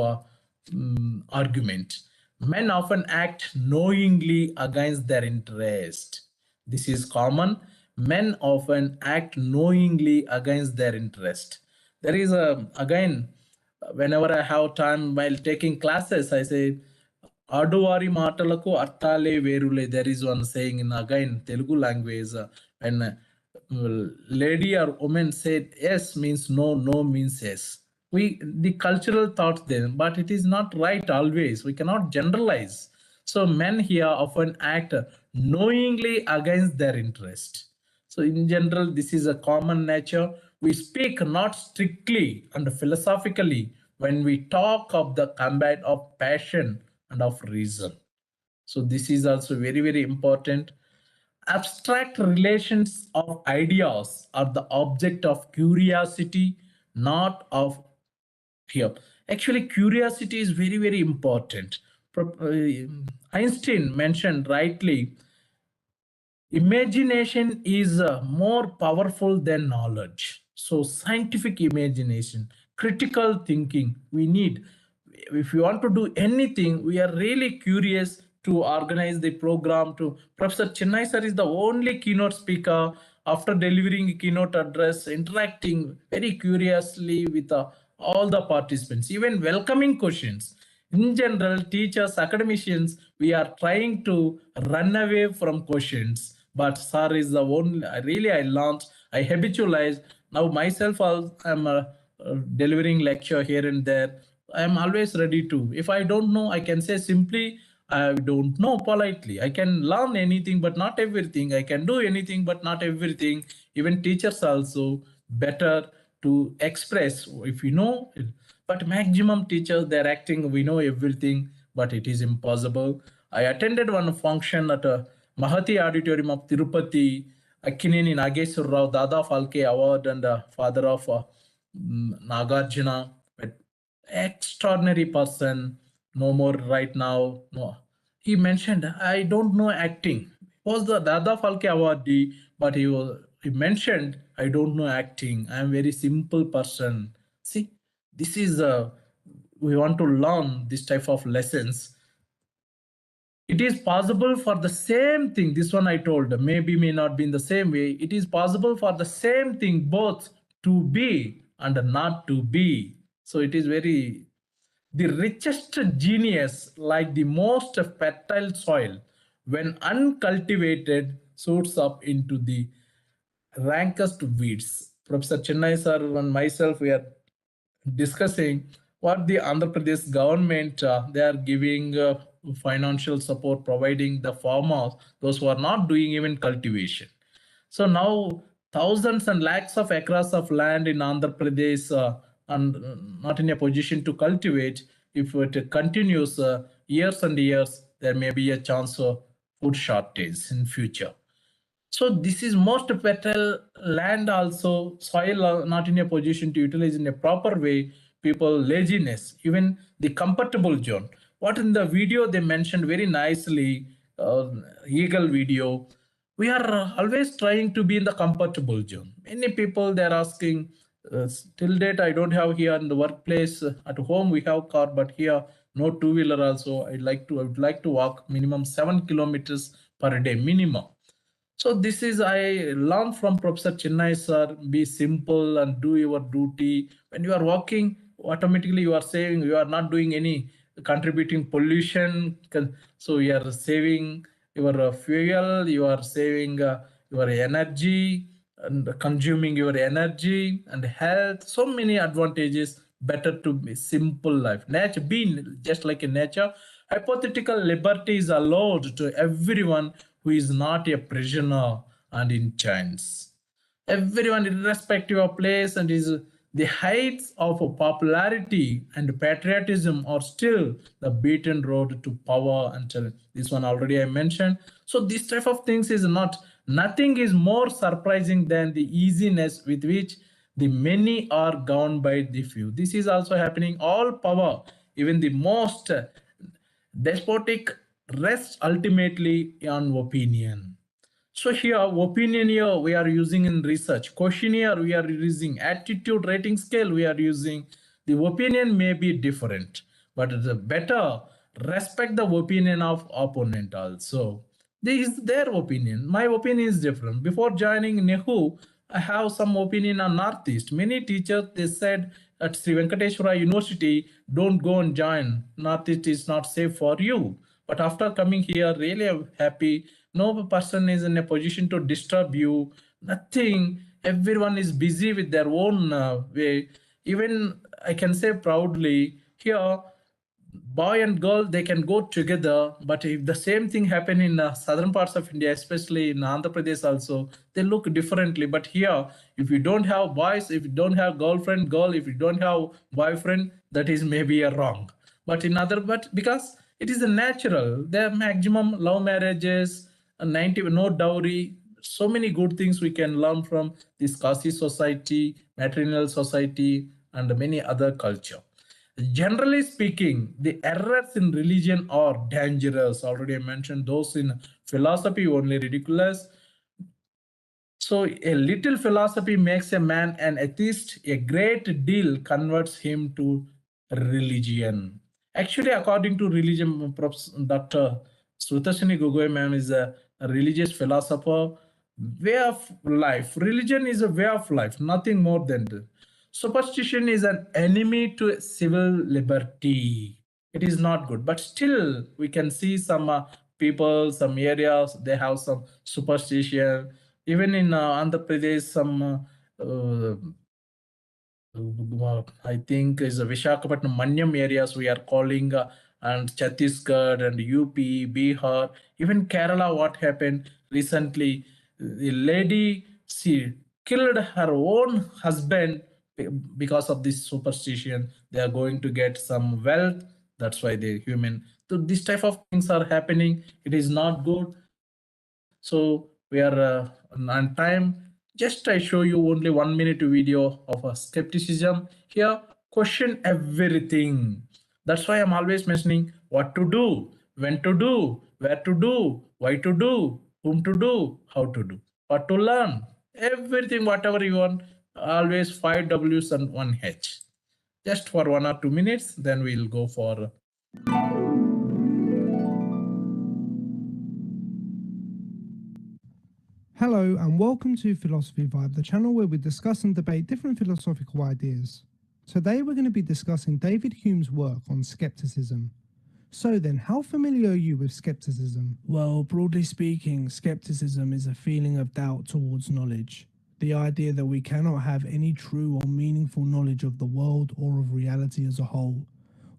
argument. Men often act knowingly against their interest. This is common. Men often act knowingly against their interest. There is a, again, whenever I have time while taking classes, I say, ఆడువారి మాటలకు అర్థాలే వేరులే. There is one saying in again Telugu language, when lady or woman said yes means no, no means yes. We the cultural thought then, but it is not right always. We cannot generalize. So men here often act knowingly against their interest. So in general, this is a common nature. We speak not strictly and philosophically when we talk of the combat of passion and of reason. So this is also very, very important. Abstract relations of ideas are the object of curiosity, not of fear. Actually, curiosity is very, very important. Einstein mentioned rightly, imagination is more powerful than knowledge. So scientific imagination, critical thinking we need. If you want to do anything, we are really curious to organize the program. To Professor Chennai sir is the only keynote speaker, after delivering a keynote address, interacting very curiously with all the participants, even welcoming questions. In general, teachers, academicians, we are trying to run away from questions, but sir is the only, really I learned, I habitualized. Now myself I'm delivering lecture here and there. I am always ready to, if I don't know, I can say simply I don't know politely. I can learn anything but not everything. I can do anything but not everything. Even teachers also better to express if you know it. But maximum teachers, they're acting we know everything, but it is impossible. I attended one function at a Mahati Auditorium of Tirupati. Akkineni Nageswara Rao Dada Falke Award and father of Nagarjuna, extraordinary person, no more right now. No, he mentioned, I don't know acting. Was the Dada Falke awardee, but he mentioned, I don't know acting, I am very simple person. See, this is we want to learn this type of lessons. It is possible for the same thing, this one I told, maybe may not be in the same way. It is possible for the same thing both to be and not to be. So it is very, the richest genius, like the most fertile soil, when uncultivated, shoots up into the rankest weeds. Professor Chennai sir and myself, we are discussing what the Andhra Pradesh government, they are giving financial support, providing the farmers, those who are not doing even cultivation. So now thousands and lakhs of acres of land in Andhra Pradesh and not in a position to cultivate. If it continues years and years, there may be a chance of food shortage in future. So this is most fertile land also, soil not in a position to utilize in a proper way, people laziness, even the comfortable zone. What in the video they mentioned very nicely, eagle video, we are always trying to be in the comfortable zone. Many people they're asking, till date I don't have here in the workplace, at home we have car, but here no two-wheeler also. I would like to walk minimum 7 kilometers per day minimum. So this is I learned from Professor Chennai sir, be simple and do your duty. When you are walking, automatically you are saving, you are not doing any contributing pollution. So you are saving your fuel, you are saving your energy and consuming your energy and health. So many advantages, better to be simple life. Nature, being just like in nature, hypothetical liberty is allowed to everyone who is not a prisoner and in chains. Everyone, irrespective of place and is the heights of popularity and patriotism are still the beaten road to power until this one already I mentioned. So this type of things is nothing is more surprising than the easiness with which the many are governed by the few. This is also happening. All power, even the most despotic, rests ultimately on opinion. So here, opinion here we are using in research. Questionnaire we are using. Attitude rating scale we are using. The opinion may be different, but the better respect the opinion of opponent also. This is their opinion. My opinion is different. Before joining NEHU, I have some opinion on Northeast. Many teachers they said at Sri Venkateswara University, don't go and join. Northeast is not safe for you. But after coming here, really I'm happy. No person is in a position to disturb you. Nothing. Everyone is busy with their own way. Even I can say proudly here, boy and girl they can go together, but if the same thing happen in southern parts of India, especially in Andhra Pradesh also, they look differently. But here, if you don't have boys, if you don't have girlfriend, girl, if you don't have boyfriend, that is maybe a wrong. But in other, but because it is a natural, the maximum love marriages, 90 no dowry, so many good things we can learn from this Kasi society, matrilineal society, and many other culture. Generally speaking, the errors in religion are dangerous. Already I mentioned those in philosophy only ridiculous. So a little philosophy makes a man an atheist. A great deal converts him to religion. Actually, according to religion, Dr. Srutasini Gogoi ma'am is a religious philosopher. Way of life. Religion is a way of life, nothing more than that. Superstition is an enemy to civil liberty. It is not good, but still we can see some people, some areas, they have some superstition. Even in Andhra Pradesh, some I think is a Vishakhapatnam, Manyam areas we are calling, and Chhattisgarh and UP, Bihar, even Kerala. What happened recently? The lady, she killed her own husband because of this superstition. They are going to get some wealth. That's why they human. So this type of things are happening. It is not good. So we are on time. Just I show you only 1 minute video of a skepticism. Here, question everything. That's why I'm always mentioning what to do, when to do, where to do, why to do, whom to do, how to do, what to learn, everything, whatever you want, always 5 W's and 1 H. Just for 1 or 2 minutes, then we'll go for Hello and welcome to Philosophy Vibe, the channel where we discuss and debate different philosophical ideas. Today we're going to be discussing David Hume's work on skepticism. So then, how familiar are you with skepticism? Well, broadly speaking, skepticism is a feeling of doubt towards knowledge. the idea that we cannot have any true or meaningful knowledge of the world or of reality as a whole.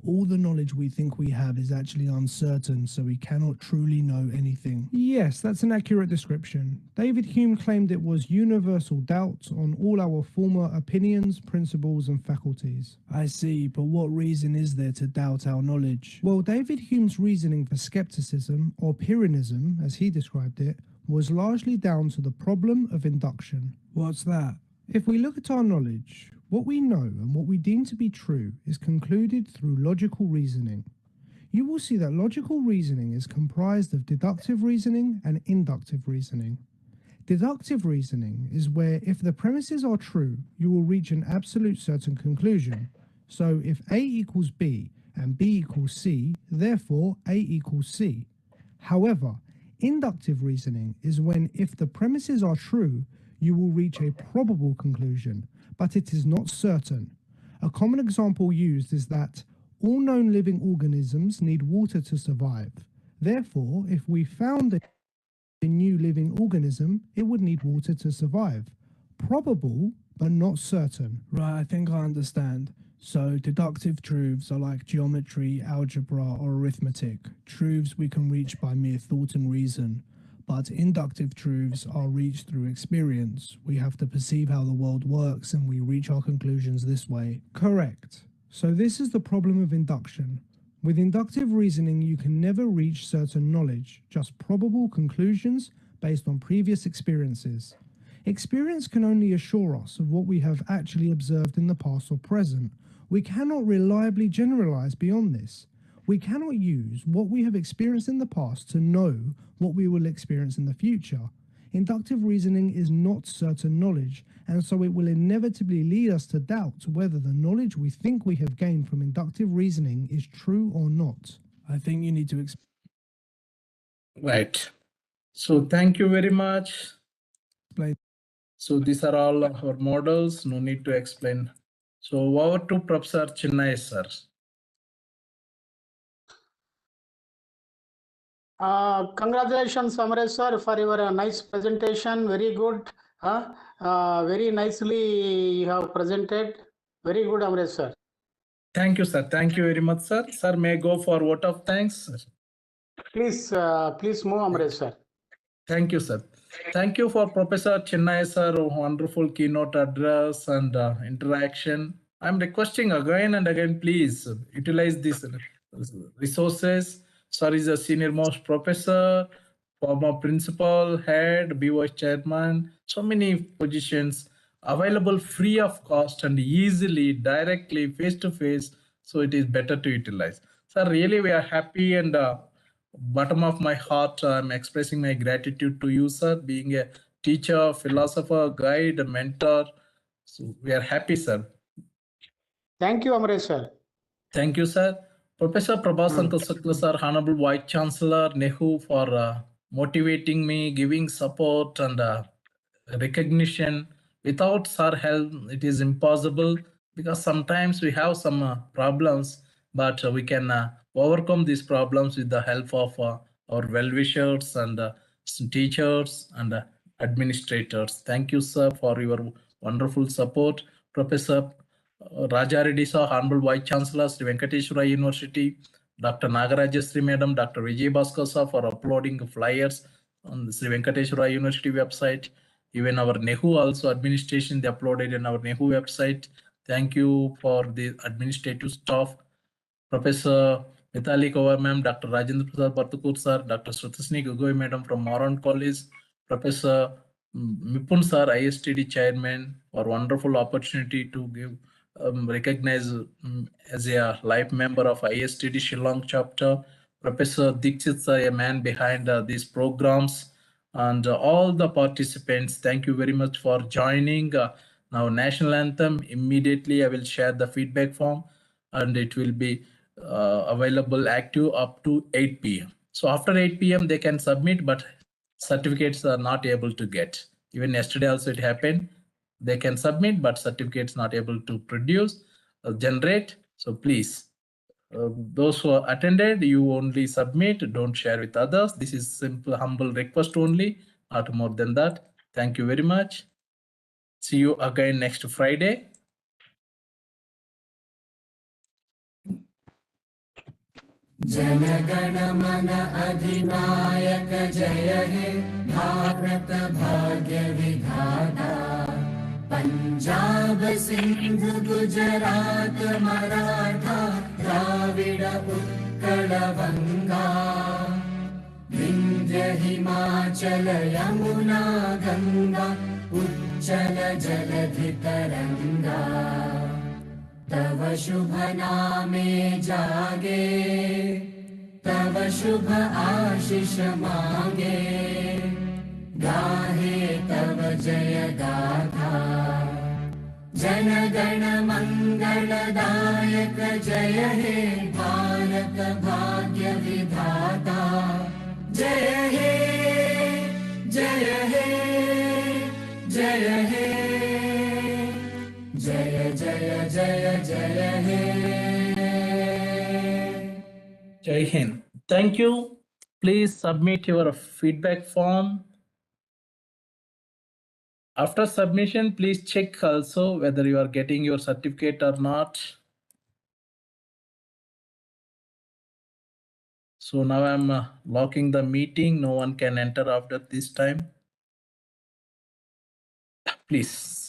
All the knowledge we think we have is actually uncertain, so we cannot truly know anything. Yes, that's an accurate description. David Hume claimed it was universal doubt on all our former opinions, principles, and faculties. I see, but what reason is there to doubt our knowledge? Well, David Hume's reasoning for skepticism, or Pyrrhonism, as he described it, was largely down to the problem of induction. What's that? If we look at our knowledge, what we know and what we deem to be true is concluded through logical reasoning. You will see that logical reasoning is comprised of deductive reasoning and inductive reasoning. Deductive reasoning is where if the premises are true, you will reach an absolute certain conclusion. So if A equals B and B equals C, therefore A equals C. However, inductive reasoning is when if the premises are true, you will reach a probable conclusion, but it is not certain. A common example used is that all known living organisms need water to survive. Therefore, if we found a new living organism, it would need water to survive. Probable, but not certain. Right, I think I understand. So deductive truths are like geometry, algebra, or arithmetic. Truths we can reach by mere thought and reason. But inductive truths are reached through experience. We have to perceive how the world works and we reach our conclusions this way. Correct. So this is the problem of induction. With inductive reasoning, you can never reach certain knowledge, just probable conclusions based on previous experiences. Experience can only assure us of what we have actually observed in the past or present. We cannot reliably generalize beyond this. We cannot use what we have experienced in the past to know what we will experience in the future. Inductive reasoning is not certain knowledge, and so it will inevitably lead us to doubt whether the knowledge we think we have gained from inductive reasoning is true or not. I think you need to explain. Right. So thank you very much. So these are all our models, no need to explain. So over to Professor Chinnai, sir. Congratulations, Amresh sir, for your nice presentation. Very good. Very nicely you have presented. Very good, Amresh sir. Thank you, sir. Thank you very much, sir. Sir, may I go for vote of thanks? Sir? Please move, Amresh sir. Thank you, sir. Thank you for Professor Chinnai, sir. Wonderful keynote address and interaction. I'm requesting again and again, please utilize these resources. Sir is a senior most professor, former principal, head, BOS chairman, so many positions available free of cost and easily, directly, face to face. So it is better to utilize. Sir, really we are happy and bottom of my heart, I'm expressing my gratitude to you, sir, being a teacher, philosopher, guide, mentor. So we are happy, sir. Thank you, Amresh sir. Thank you, sir. Professor Prabhasankar Sukla, sir, Honorable Vice Chancellor, NEHU, for motivating me, giving support and recognition. Without sir help, it is impossible because sometimes we have some problems, but we can overcome these problems with the help of our well-wishers and teachers and administrators. Thank you, sir, for your wonderful support. Professor Raja Reddy sir, Honorable Vice Chancellor, Sri Venkateswara University, Dr. Nagarajasri Madam, Dr. Vijay Bhaskar sir for uploading flyers on the Sri Venkateswara University website. Even our NEHU also administration, they uploaded in our NEHU website. Thank you for the administrative staff. Professor Mithali Kaur ma'am, Dr. Rajendra Prasad Bartukur sir, Dr. Srutasni Gugoi madam from MORAN College, Professor Mipun sir, ISTD chairman, for wonderful opportunity to give recognize as a life member of ISTD Shillong chapter. Professor Dikshit sir, a man behind these programs, and all the participants. Thank you very much for joining. Now national anthem, immediately I will share the feedback form and it will be available active up to 8 p.m. So after 8 p.m. they can submit, but certificates are not able to get. Even yesterday also it happened. They can submit, but certificates not able to produce, generate. So please, those who are attended, you only submit, don't share with others. This is simple, humble request only, not more than that. Thank you very much. See you again next Friday. जनगण मन अधिनायक जय हे भारत भाग्य विधाता पंजाब सिंध गुजरात मराठा द्राविड उत्कल बंगा विंध्य हिमाचल यमुना गंगा उच्चल जलधि तरंगा तव शुभ नामे जागे तव शुभ आशीष मांगे गाहे तव जय गाथा जन गण मंगलदायक जय हे भारत भाग्य विधाता जय हे जय हे जय हे जय जय जय जय हे Jai Hind. Thank you. Please submit your feedback form. After submission, please check also whether you are getting your certificate or not. So now I'm locking the meeting. No one can enter after this time. Please.